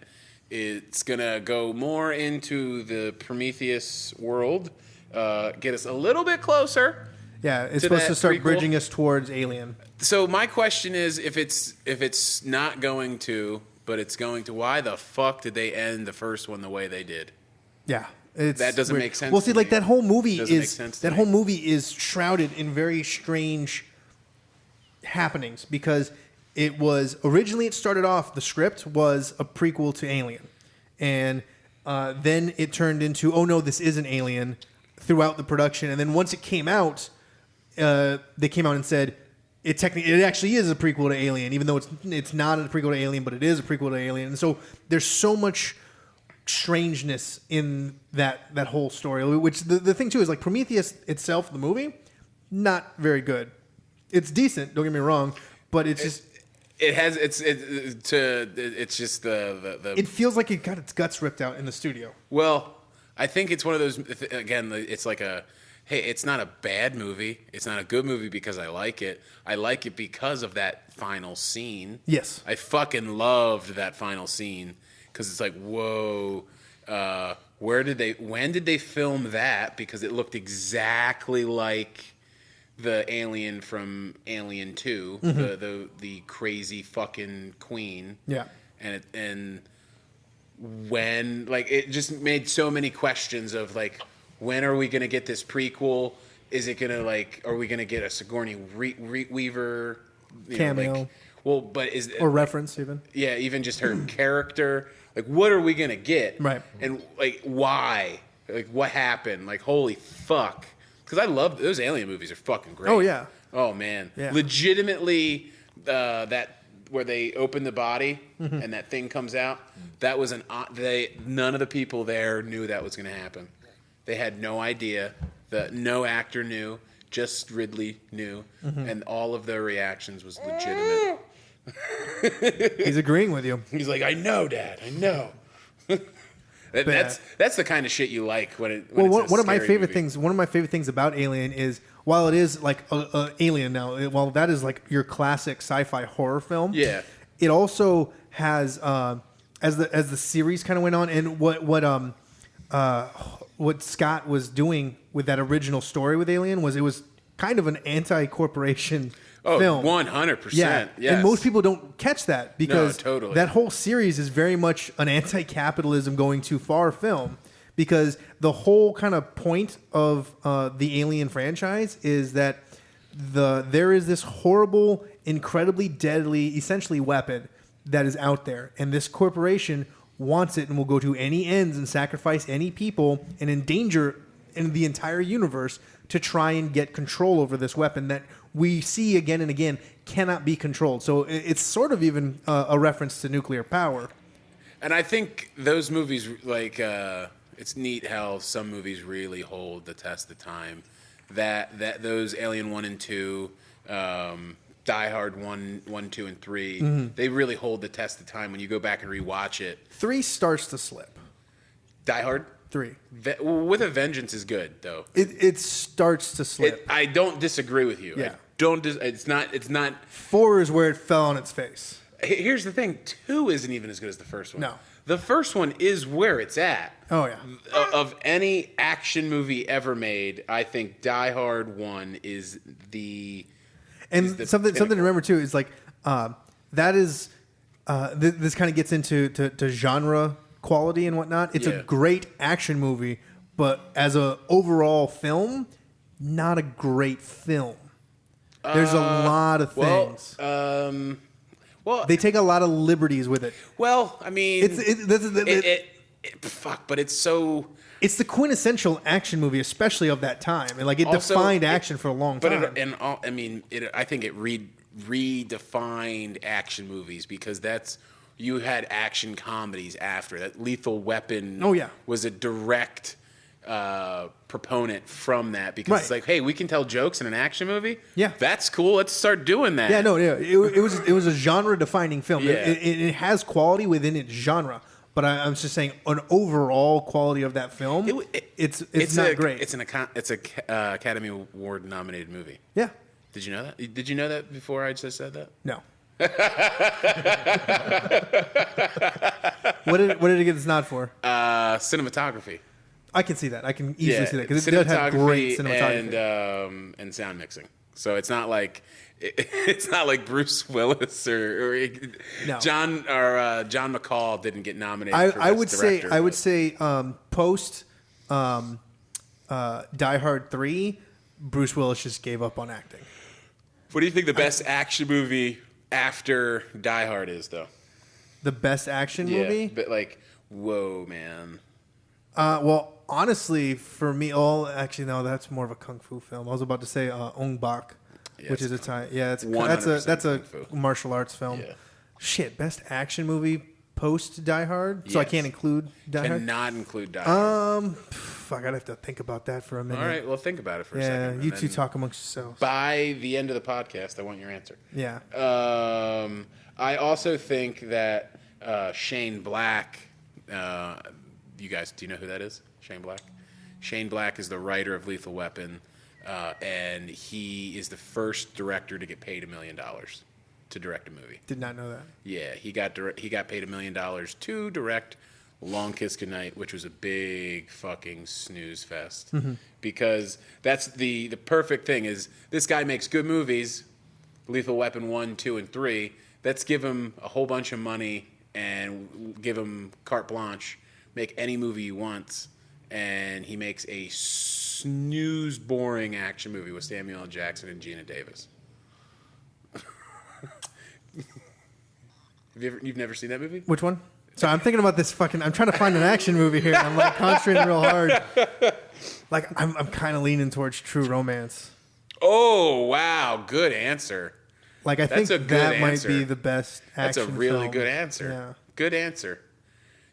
it's going to go more into the Prometheus world, get us a little bit closer. Yeah, it's supposed to start bridging us towards Alien. So my question is, if it's not going to, but it's going to, why the fuck did they end the first one the way they did? Yeah. That doesn't make sense. Well, see, like that whole movie whole movie is shrouded in very strange happenings because it was originally it started off the script was a prequel to Alien, and then it turned into oh no, this isn't Alien throughout the production, and then once it came out, they came out and said it actually is a prequel to Alien, even though it's not a prequel to Alien, but it is a prequel to Alien, and so there's so much strangeness in that whole story. Which the thing too is like Prometheus itself, the movie, not very good. It's decent, don't get me wrong, but it's just it feels like it got its guts ripped out in the studio. Well, I think it's one of those again. It's like hey, it's not a bad movie. It's not a good movie because I like it. I like it because of that final scene. Yes. I fucking loved that final scene because it's like, whoa, when did they film that? Because it looked exactly like the alien from Alien 2, the crazy fucking queen. Yeah. And when, like, it just made so many questions of, like, when are we going to get this prequel? Is it going to, like, are we going to get a Sigourney Weaver cameo? But Or reference, even. Yeah, even just her character. Like, what are we going to get? Right. And, like, why? Like, what happened? Like, holy fuck. Because I love those Alien movies are fucking great. Oh, yeah. Oh, man. Yeah. Legitimately, that where they open the body and that thing comes out, that was none of the people there knew that was going to happen. They had no idea. No actor knew. Just Ridley knew. And all of their reactions was legitimate. He's agreeing with you. He's like, I know, Dad. I know. That's the kind of shit you like when it. When Well, it's a one of my scary favorite movie. things. One of my favorite things about Alien is while it is like Alien now, while that is like your classic sci-fi horror film. Yeah. It also has as the series kind of went on, and what Scott was doing with that original story with Alien was it was kind of an anti-corporation film. 100%. Yeah, Yes. and most people don't catch that because totally. that whole series is very much an anti-capitalism going too far film. Because the whole kind of point of the Alien franchise is that there is this horrible, incredibly deadly, essentially weapon that is out there, and this corporation wants it and will go to any ends and sacrifice any people and endanger in the entire universe to try and get control over this weapon that we see again and again cannot be controlled. So it's sort of even a reference to nuclear power. And I think those movies, like, it's neat how some movies really hold the test of time. That those Alien 1 and 2, Die Hard 1, 2, and 3, they really hold the test of time when you go back and rewatch it. 3 starts to slip. Die Hard? 3. With a Vengeance is good, though. It starts to slip. I don't disagree with you. Yeah. It's not. 4 is where it fell on its face. Here's the thing: 2 isn't even as good as the first one. No. The first one is where it's at. Oh, yeah. Of any action movie ever made, I think Die Hard 1 is the. And is the something to pinnacle. remember, too, is like that is this kind of gets into to genre quality and whatnot. It's Yeah. a great action movie, but as a overall film, not a great film. There's a lot of things. Well, They take a lot of liberties with it. well, I mean, fuck, but it's so. It's the quintessential action movie, especially of that time, and like it Also, defined action for a long time. I think it redefined action movies because you had action comedies after that. Lethal Weapon. Oh, yeah. Was a direct proponent from that because it's Right. like, hey, we can tell jokes in an action movie. Yeah. That's cool. Let's start doing that. Yeah, no, yeah, it was a genre defining film. Yeah. It has quality within its genre, but I'm just saying an overall quality of that film, it's not great. It's a Academy Award nominated movie. Yeah, Did you know that? Did you know that before I just said that? no. What did it get its nod for? Cinematography. I can see that. I can easily see that because it does have great cinematography. and sound mixing. So it's not like it's not like Bruce Willis or No. John McCall didn't get nominated. For I Best would Director, say I would say post Die Hard 3, Bruce Willis just gave up on acting. What do you think the best action movie after Die Hard is, though? The best action movie? but like, whoa, man. Well, honestly, for me, actually, no, that's more of a kung fu film. I was about to say Ong Bak, which is a Thai. Yeah, that's 100% a kung fu. martial arts film. Yeah. Shit, best action movie post Die Hard. So I Yes. can't include Die Hard. Cannot include Die Hard. Fuck, I'd have to think about that for a minute. All right, well, think about it for a Yeah, second. you and two then talk amongst yourselves. By the end of the podcast, I want your answer. Yeah. I also think that Shane Black. You guys, do you know who that is? Shane Black. Shane Black is the writer of Lethal Weapon, and he is the first director to get paid $1 million to direct a movie. Did not know that. Yeah, he got paid $1 million to direct Long Kiss Goodnight, which was a big fucking snooze fest. Because that's the perfect thing is this guy makes good movies, Lethal Weapon 1, 2, and 3. Let's give him a whole bunch of money and give him carte blanche, make any movie he wants, and he makes a snooze boring action movie with Samuel L. Jackson and Gina Davis. You've never seen that movie? Which one? So I'm thinking about this fucking. I'm trying to find an action movie here. I'm like concentrating real hard. Like I'm kind of leaning towards True Romance. Oh wow, good answer. Like I think That's a good that answer. might be the best That's action a really film. good answer. Yeah. Good answer.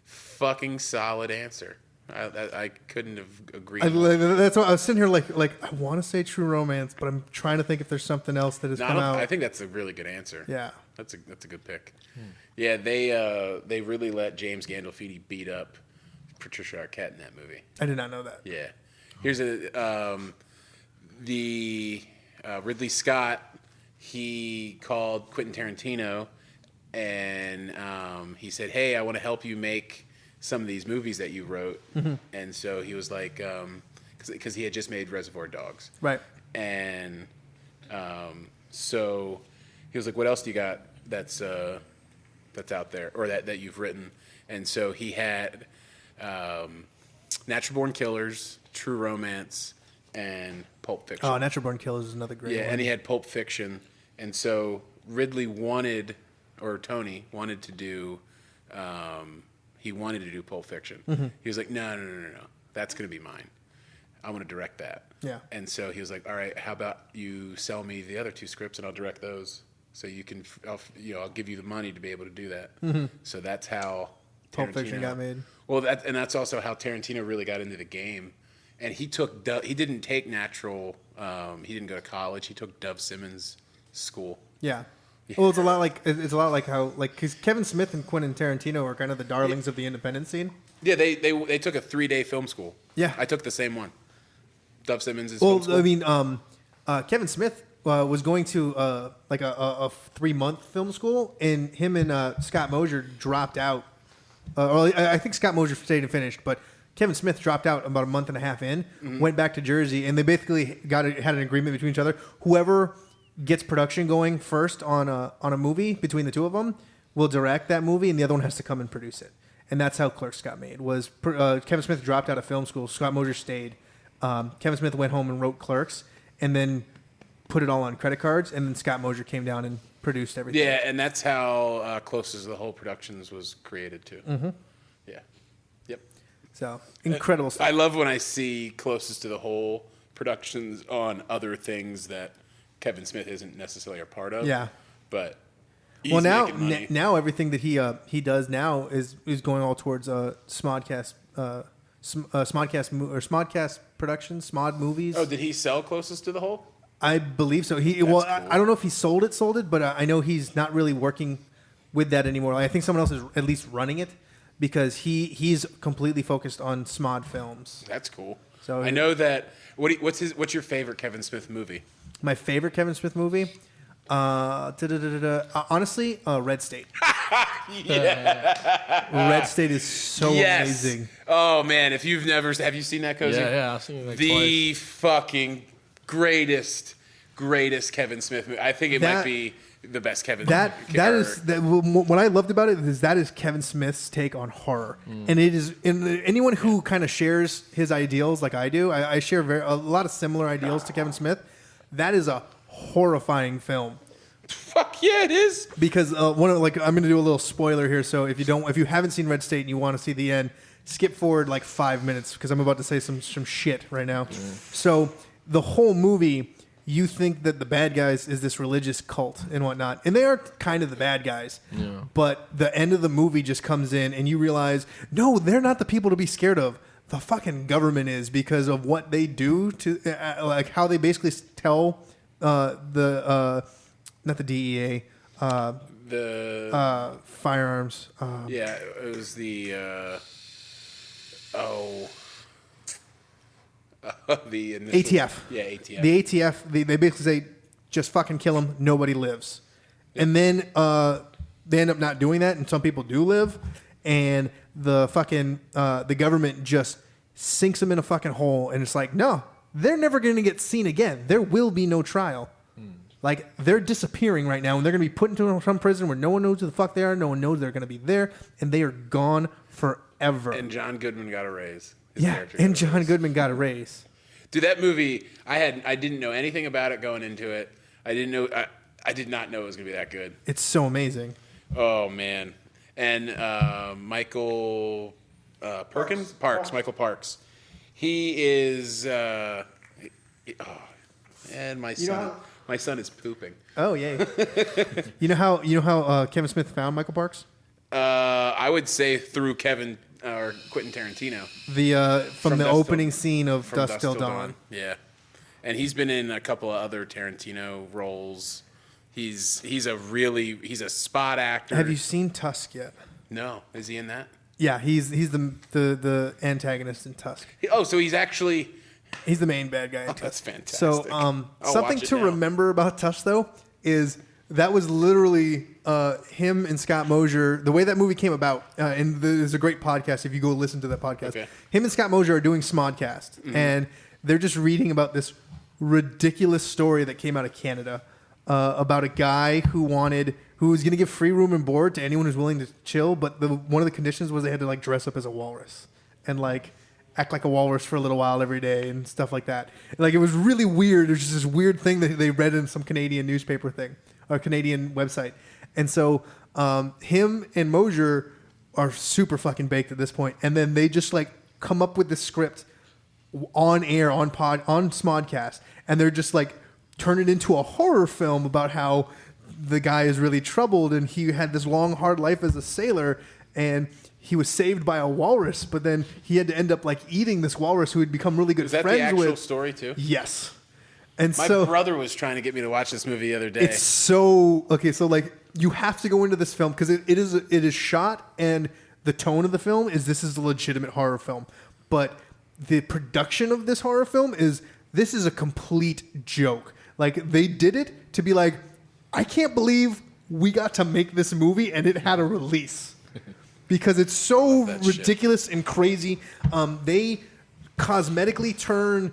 Fucking solid answer. I couldn't have agreed. That's why I was sitting here like I want to say True Romance, but I'm trying to think if there's something else that has come out. I think that's a really good answer. Yeah. That's a good pick. Yeah, they really let James Gandolfini beat up Patricia Arquette in that movie. I did not know that. Yeah. Here's the Ridley Scott. He called Quentin Tarantino, and he said, "Hey, I want to help you make some of these movies that you wrote." And so he was like, because he had just made Reservoir Dogs, Right. and so he was like, "What else do you got that's out there or that you've written?" And so he had Natural Born Killers, True Romance, and Pulp Fiction. Oh, Natural Born Killers is another great one. And he had Pulp Fiction, and so Tony wanted to do, he wanted to do Pulp Fiction. He was like, no, that's going to be mine. I want to direct that. Yeah. And so he was like, all right, how about you sell me the other 2 scripts and I'll direct those, so you can, I'll give you the money to be able to do that. So that's how Pulp Fiction got made. Well, that's also how Tarantino really got into the game. And he didn't take natural. He didn't go to college. He took Dove Simmons school. Yeah. Well, it's a lot like how because Kevin Smith and Quentin Tarantino are kind of the darlings of the independent scene. Yeah, they took a 3-day film school. Yeah. I took the same one. Dove Simmons is. Well, film school. I mean, Kevin Smith was going to a 3-month film school, and him and Scott Mosier dropped out. Or I think Scott Mosier stayed and finished, but Kevin Smith dropped out about a month and a half in, went back to Jersey, and they basically had an agreement between each other. Whoever gets production going first on a movie between the two of them will direct that movie, and the other one has to come and produce it. And that's how Clerks got made. Was Kevin Smith dropped out of film school, Scott Mosier stayed. Kevin Smith went home and wrote Clerks, and then put it all on credit cards, and then Scott Mosier came down and produced everything. Yeah, and that's how Closest to the Whole Productions was created too. Yeah. Yep. So incredible stuff. I love when I see Closest to the Whole Productions on other things that Kevin Smith isn't necessarily a part of. Yeah. But he's making money. Now everything that he does now is going all towards Smodcast Smodcast Productions, Smod Movies. Oh, did he sell Closest to the Whole? I believe so. Cool. I don't know if he sold it, but I know he's not really working with that anymore. I think someone else is at least running it because he's completely focused on Smod films. That's cool. So I know that. What's your favorite Kevin Smith movie? My favorite Kevin Smith movie, honestly, Red State. Red State is so amazing. Oh man, if you've never, have you seen that, Cozy? Yeah, I've seen it like the twice. fucking greatest Kevin Smith movie. I think it might be the best Kevin. That is what I loved about it is that is Kevin Smith's take on horror, and it is anyone who kind of shares his ideals like I do. I share a lot of similar ideals to Kevin Smith. That is a horrifying film. Fuck yeah, it is. Because I'm going to do a little spoiler here. So if you haven't seen Red State and you want to see the end, skip forward like 5 minutes because I'm about to say some shit right now. So the whole movie, you think that the bad guys is this religious cult and whatnot, and they are kind of the bad guys. Yeah. But the end of the movie just comes in, and you realize, no, they're not the people to be scared of. The fucking government is because of what they do to, like how they basically tell not the DEA, The firearms. yeah, it was the The initial, ATF. Yeah, ATF. The ATF. They basically say, just fucking kill him. Nobody lives. And then they end up not doing that, and some people do live. And the fucking the government just sinks them in a fucking hole, and it's like, no, they're never going to get seen again. There will be no trial. Like, they're disappearing right now, and they're going to be put into some prison where no one knows who the fuck they are, no one knows they're going to be there, and they are gone forever. And John Goodman got a raise. John Goodman got a raise. Dude, that movie, I didn't know anything about it going into it. I did not know it was going to be that good. It's so amazing. Oh, man. And Michael Michael Parks. He is, and my son. My son is pooping. Oh, yay. You know how Kevin Smith found Michael Parks? I would say through Quentin Tarantino. From the opening scene of Dusk Till Dawn. Yeah. And he's been in a couple of other Tarantino roles. He's a spot actor. Have you seen Tusk yet? No. Is he in that? Yeah, he's the antagonist in Tusk. So he's actually... He's the main bad guy in Tusk. That's fantastic. So something to remember about Tusk, though, is that was literally him and Scott Mosier. The way that movie came about, and there's a great podcast if you go listen to that podcast. Okay. Him and Scott Mosier are doing Smodcast, and they're just reading about this ridiculous story that came out of Canada about a guy who was going to give free room and board to anyone who's willing to chill, but one of the conditions was they had to like dress up as a walrus and like act like a walrus for a little while every day and stuff like that. Like, it was really weird. It was just this weird thing that they read in some Canadian newspaper thing or Canadian website. And so him and Mosier are super fucking baked at this point. And then they just like come up with this script on air, on Smodcast. And they're just like turn it into a horror film about how the guy is really troubled and he had this long, hard life as a sailor and he was saved by a walrus, but then he had to end up like eating this walrus who had become really good friends with. Is that the actual story too? Yes. And my brother was trying to get me to watch this movie the other day. It's so okay. So like you have to go into this film because it is shot and the tone of the film is this is a legitimate horror film, but the production of this horror film is a complete joke. Like they did it to be like, I can't believe we got to make this movie and it had a release. Because it's so ridiculous and crazy. They cosmetically turn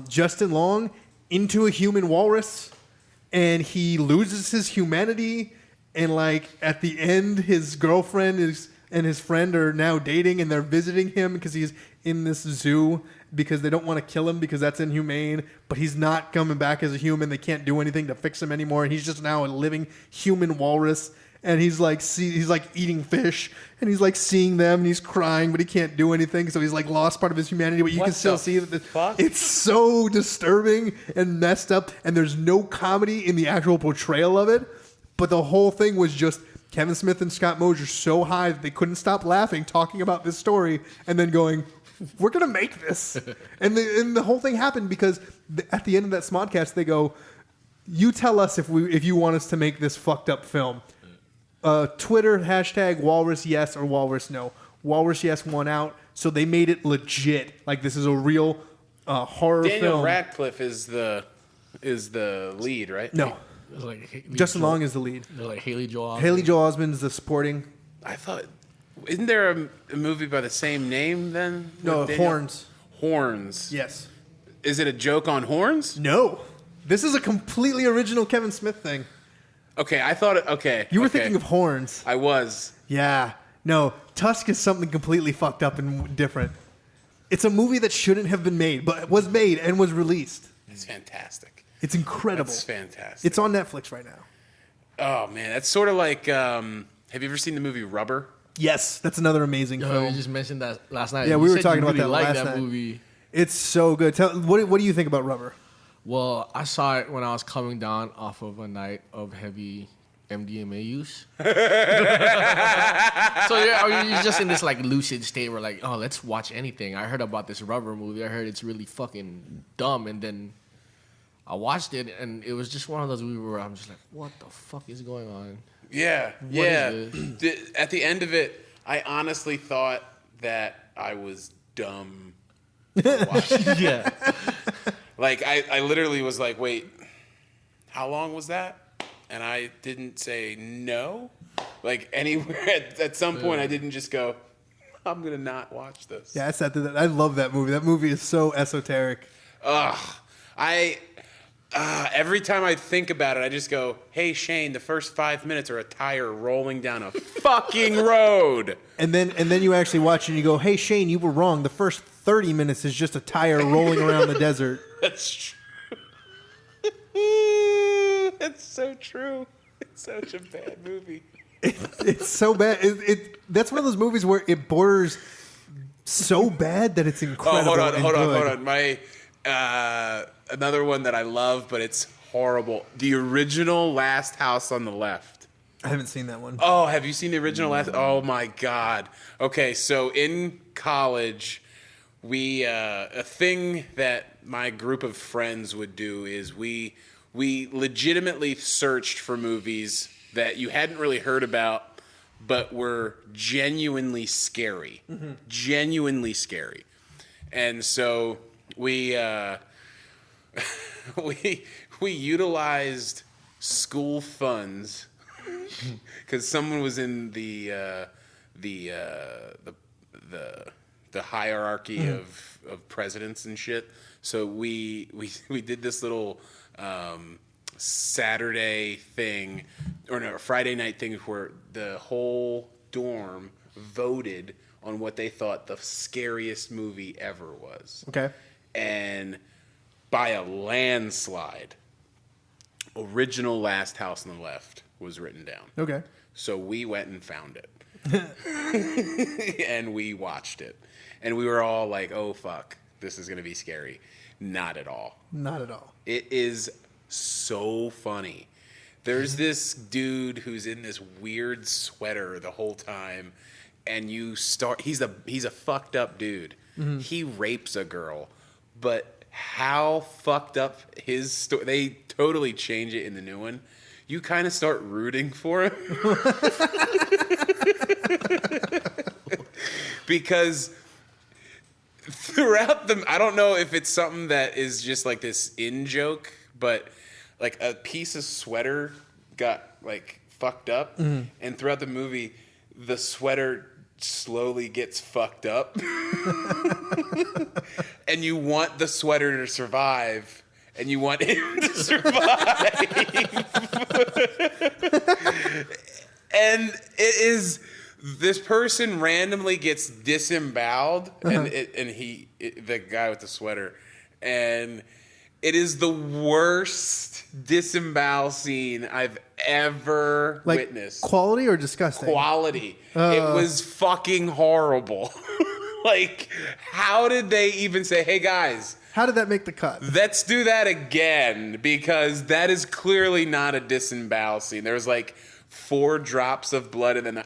Justin Long into a human walrus, and he loses his humanity. And like at the end, his girlfriend and his friend are now dating, and they're visiting him because he's in this zoo because they don't want to kill him because that's inhumane. But he's not coming back as a human. They can't do anything to fix him anymore, and he's just now a living human walrus. And he's like eating fish, and he's like seeing them, and he's crying, but he can't do anything. So he's like lost part of his humanity, but you can still see that it's so disturbing and messed up. And there's no comedy in the actual portrayal of it, but the whole thing was just Kevin Smith and Scott Mosier so high that they couldn't stop laughing, talking about this story, and then going, "We're gonna make this." and the whole thing happened because at the end of that Smodcast, they go, "You tell us if you want us to make this fucked up film." Twitter hashtag walrus yes or walrus no. Walrus yes won out, so they made it legit. Like this is a real horror film. Daniel Radcliffe is the lead, right? No, Justin Long is the lead. Like Haley Joel Osment. Haley Joel Osment is the supporting. I thought, isn't there a movie by the same name then? No, Horns. Horns. Yes. Is it a joke on horns? No, this is a completely original Kevin Smith thing. Okay, I thought it. Okay, you were thinking of Horns. I was. Yeah. No, Tusk is something completely fucked up and different. It's a movie that shouldn't have been made, but was made and was released. It's fantastic. It's incredible. It's fantastic. It's on Netflix right now. Oh man, that's sort of like. Have you ever seen the movie Rubber? Yes, that's another amazing film. You just mentioned that last night. Yeah, we were talking about that last night. Movie. It's so good. What do you think about Rubber? Well, I saw it when I was coming down off of a night of heavy MDMA use. So yeah, you're just in this like lucid state where like, oh, let's watch anything. I heard about this Rubber movie. I heard it's really fucking dumb, and then I watched it, and it was just one of those movies where I'm just like, what the fuck is going on? Yeah, At the end of it, I honestly thought that I was dumb Yeah. Like, I literally was like, wait, how long was that? And I didn't say no. Like, anywhere at some point, I didn't just go, I'm going to not watch this. Yeah, I love that movie. That movie is so esoteric. Ugh. Every time I think about it, I just go, hey, Shane, the first 5 minutes are a tire rolling down a fucking road. And then you actually watch it and you go, hey, Shane, you were wrong. The first 30 minutes is just a tire rolling around the desert. That's true. It's so true. It's such a bad movie. It's so bad. That's one of those movies where it borders so bad that it's incredible. Hold on. My another one that I love, but it's horrible. The original Last House on the Left. I haven't seen that one. Oh, have you seen the original Last? Oh my God. Okay, so in college, we a thing that my group of friends would do is we legitimately searched for movies that you hadn't really heard about, but were genuinely scary. Mm-hmm. Genuinely scary. And so we utilized school funds because someone was in the hierarchy of presidents and shit. So we did this little Saturday thing, or no, Friday night thing where the whole dorm voted on what they thought the scariest movie ever was. Okay. And by a landslide, original Last House on the Left was written down. Okay. So we went and found it. And we watched it. And we were all like, oh, fuck, this is going to be scary. Not at all. Not at all. It is so funny. There's this dude who's in this weird sweater the whole time, and he's a fucked up dude. Mm-hmm. He rapes a girl, but how fucked up his story, they totally change it in the new one. You kind of start rooting for him. Because throughout I don't know if it's something that is just like this in-joke, but like a piece of sweater got like fucked up, and throughout the movie, the sweater slowly gets fucked up. And you want the sweater to survive, and you want him to survive. And it is, this person randomly gets disemboweled, and the guy with the sweater, and it is the worst disembowel scene I've ever witnessed. Quality or disgusting? Quality. It was fucking horrible. Like, how did they even say, hey guys, how did that make the cut? Let's do that again, because that is clearly not a disembowel scene. There was like 4 drops of blood and then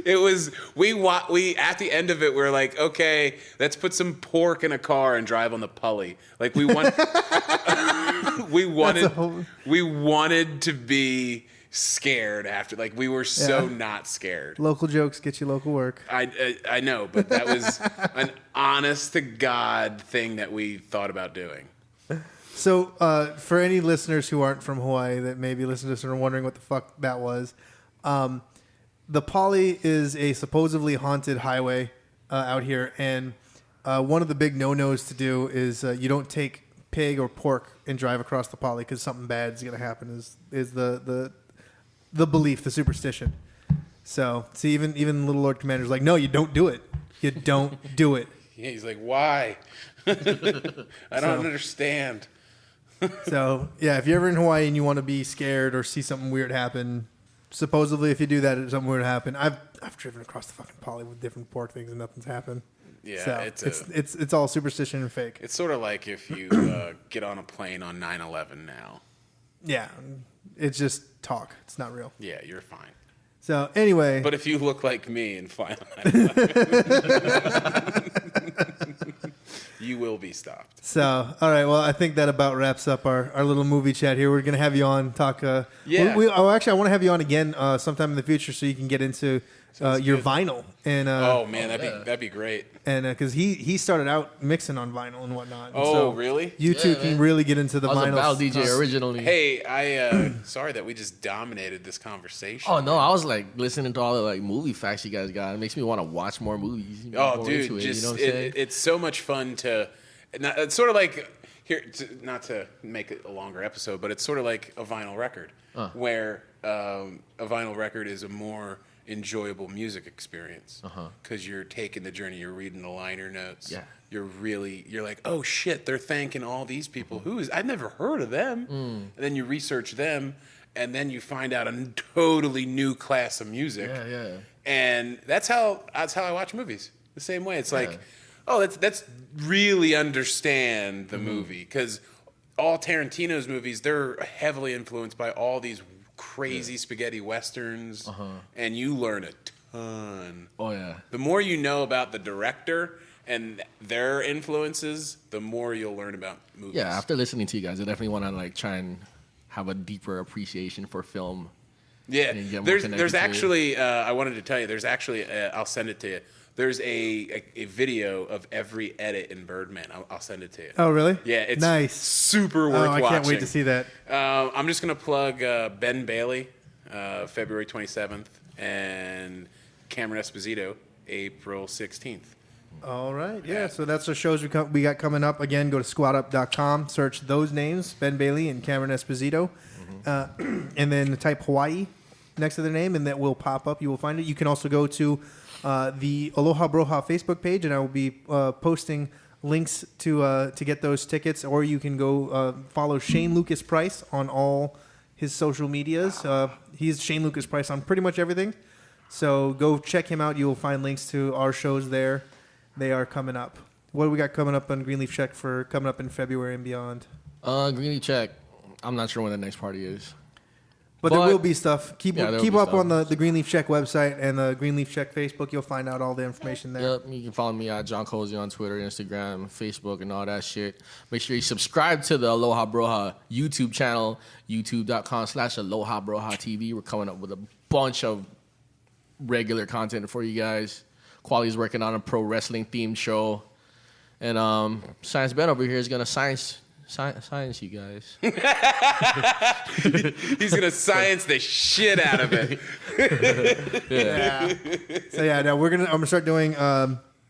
it was, we at the end of it, we're like, okay, let's put some pork in a car and drive on the pulley. Like we wanted to be scared after, like we were so not scared. Local jokes get you local work. I know, but that was an honest to God thing that we thought about doing. So for any listeners who aren't from Hawaii that maybe listen to this and are wondering what the fuck that was, the Poly is a supposedly haunted highway out here, and one of the big no-nos to do is you don't take pig or pork and drive across the Poly because something bad is going to happen. Is the belief, the superstition. So see, even Little Lord Commander's like, no, you don't do it. You don't do it. Yeah, he's like, why? I don't understand. So yeah, if you're ever in Hawaii and you want to be scared or see something weird happen, supposedly if you do that, something weird happen. I've driven across the fucking Poly with different pork things and nothing's happened. Yeah, so it's all superstition and fake. It's sort of like if you get on a plane on 9/11 now. Yeah, it's just talk. It's not real. Yeah, you're fine. So anyway, but if you look like me and fly on 9/11, you will be stopped. So all right, well I think that about wraps up our little movie chat here. We're gonna have you on talk. Yeah. Actually, I want to have you on again sometime in the future so you can get into your vinyl. And oh man, that'd be great. And because he started out mixing on vinyl and whatnot. And Oh, so really? You two can really get into the I was vinyl. a Val DJ originally. Hey, I sorry that we just dominated this conversation. Oh no, I was like listening to all the like movie facts you guys got. It makes me want to watch more movies. Oh, more dude, into it, just you know what I'm saying? it's so much fun to. It's sort of like not to make it a longer episode, but it's sort of like a vinyl record, where a vinyl record is a more enjoyable music experience because you're taking the journey, you're reading the liner notes. Yeah. You're like, oh shit, they're thanking all these people. I've never heard of them. And then you research them, and then you find out a totally new class of music. Yeah. And that's how I watch movies. The same way. It's like, oh, that's really understand the movie, because all Tarantino's movies, they're heavily influenced by all these crazy spaghetti westerns, and you learn a ton. Oh yeah. The more you know about the director and their influences, the more you'll learn about movies. Yeah, after listening to you guys, I definitely want to like try and have a deeper appreciation for film. Yeah, And get more there's connected to actually I wanted to tell you, there's actually I'll send it to you. There's a video of every edit in Birdman. I'll send it to you. Oh, really? Yeah, it's nice. super worth watching. I can't wait to see that. I'm just gonna plug Ben Bailey, February 27th, and Cameron Esposito, April 16th. All right. Yeah. So that's the shows we got coming up. Again, go to squadup.com, search those names, Ben Bailey and Cameron Esposito, and then type Hawaii next to their name, and that will pop up. You will find it. You can also go to the Aloha Broha Facebook page, and I will be posting links to get those tickets, or you can go follow Shane Lucas Price on all his social medias. He's Shane Lucas Price on pretty much everything. So go check him out. You will find links to our shows there. They are coming up. What do we got coming up on Greenleaf Check for coming up in February and beyond? Greenleaf Check. I'm not sure when the next party is. But there will be stuff. Keep there will be up stuff. on the Greenleaf Check website and the Greenleaf Check Facebook. You'll find out all the information there. Yep, you can follow me at John Cozy on Twitter, Instagram, Facebook, and all that shit. Make sure you subscribe to the Aloha Broha YouTube channel, youtube.com/Aloha Broha TV. We're coming up with a bunch of regular content for you guys. Quality's working on a pro wrestling themed show. And Science Ben over here is going to science you guys. He's gonna science the shit out of it. Yeah. So yeah, now I'm gonna start doing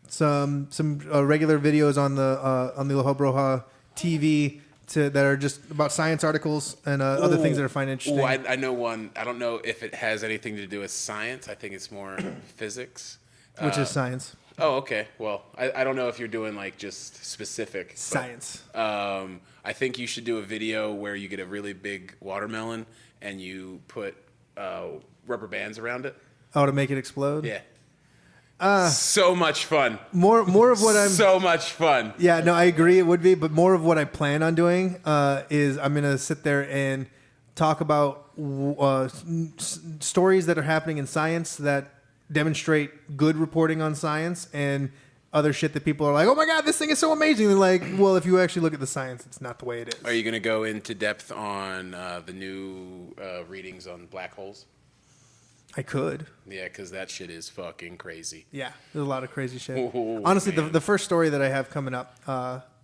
some regular videos on the Aloha Broha TV that are just about science articles and other things that I find interesting. Oh, I know one. I don't know if it has anything to do with science. I think it's more physics. Which is science. Oh, okay. Well, I don't know if you're doing like just specific Science. I think you should do a video where you get a really big watermelon and you put rubber bands around it. Oh, to make it explode? Yeah. So much fun. More of what I'm... So much fun. Yeah, no, I agree it would be, but more of what I plan on doing is I'm going to sit there and talk about stories that are happening in science that demonstrate good reporting on science and other shit that people are like, oh my God, this thing is so amazing. They're like, well, if you actually look at the science, it's not the way it is. Are you going to go into depth on the new readings on black holes? I could. Yeah, because that shit is fucking crazy. Yeah, there's a lot of crazy shit. Oh, honestly, man. the first story that I have coming up...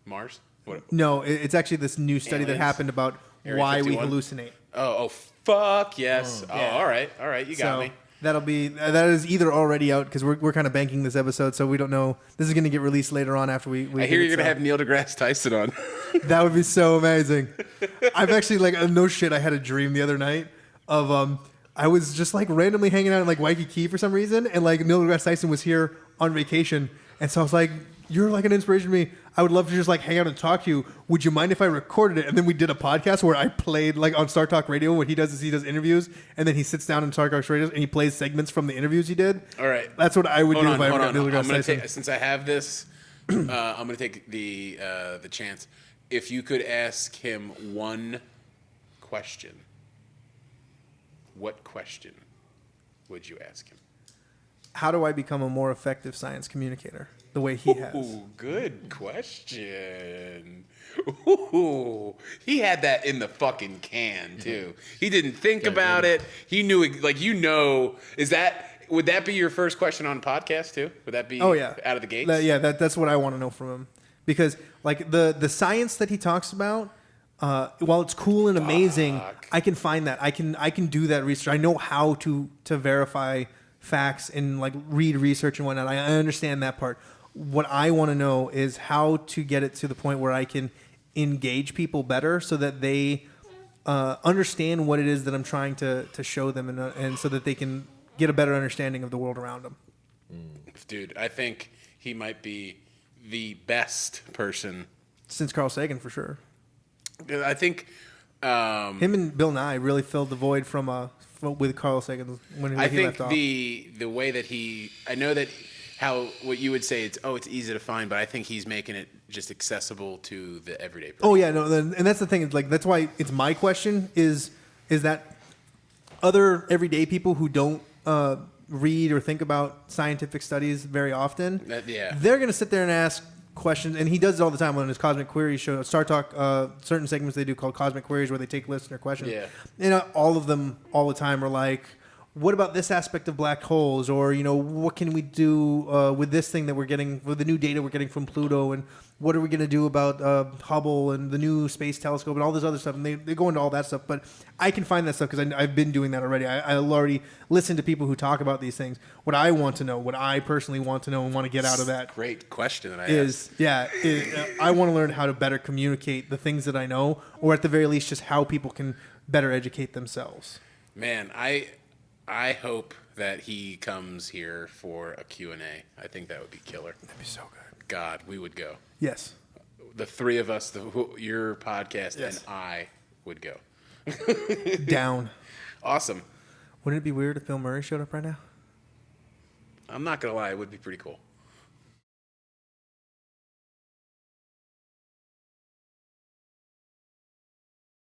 Mars? What? No, it's actually this new study that Aliens? happened about Area why 51? we hallucinate. Oh, fuck yes. yeah. All right, you got me. That is either already out because we're kind of banking this episode, so we don't know. This is going to get released later on after we I hear you're gonna have Neil deGrasse Tyson on. That would be so amazing. I've actually no shit. I had a dream the other night of I was just like randomly hanging out in like Waikiki for some reason, and like Neil deGrasse Tyson was here on vacation, and so I was like, "You're like an inspiration to me. I would love to just like hang out and talk to you. Would you mind if I recorded it?" And then we did a podcast where I played like on Star Talk Radio. What he does is he does interviews, and then he sits down in Star Talk Radio and he plays segments from the interviews he did. All right, that's what I would do if I ever got Neil I'm deGrasse gonna Tyson. since I have this, I'm gonna take the chance. If you could ask him one question, what question would you ask him? How do I become a more effective science communicator the way he has? Ooh, good question. Ooh, he had that in the fucking can too. He didn't think about it. He knew, like, is that would that be your first question on podcast too? Would that be Oh yeah, out of the gates? That's what I want to know from him, because like the science that he talks about, while it's cool and amazing, I can find that. I can do that research. I know how to verify facts and like read research and whatnot. I understand that part. What I want to know is how to get it to the point where I can engage people better, so that they understand what it is that I'm trying to show them, and so that they can get a better understanding of the world around them. Dude, I think he might be the best person Since Carl Sagan, for sure. I think Him and Bill Nye really filled the void with Carl Sagan when I he think left off. the way that I know that how what you would say it's easy to find, but I think he's making it just accessible to the everyday person. Oh yeah, no, and that's the thing. Like that's why it's my question is that other everyday people who don't read or think about scientific studies very often, they're going to sit there and ask questions, and he does it all the time on his Cosmic Queries show. Star Talk, certain segments they do called Cosmic Queries, where they take listener questions. Yeah. And all of them, all the time, are like, what about this aspect of black holes? Or, what can we do with this thing that we're getting, with the new data we're getting from Pluto? And what are we going to do about Hubble and the new space telescope and all this other stuff? And they go into all that stuff. But I can find that stuff because I've been doing that already. I already listen to people who talk about these things. What I want to know, what I personally want to know and want to get out of that. Great question that I asked. I want to learn how to better communicate the things that I know, or at the very least, just how people can better educate themselves. Man, I hope that he comes here for a Q&A. I think that would be killer. That'd be so good. God, we would go. Yes. The three of us, your podcast, Yes. and I would go. Down. Awesome. Wouldn't it be weird if Bill Murray showed up right now? I'm not going to lie. It would be pretty cool.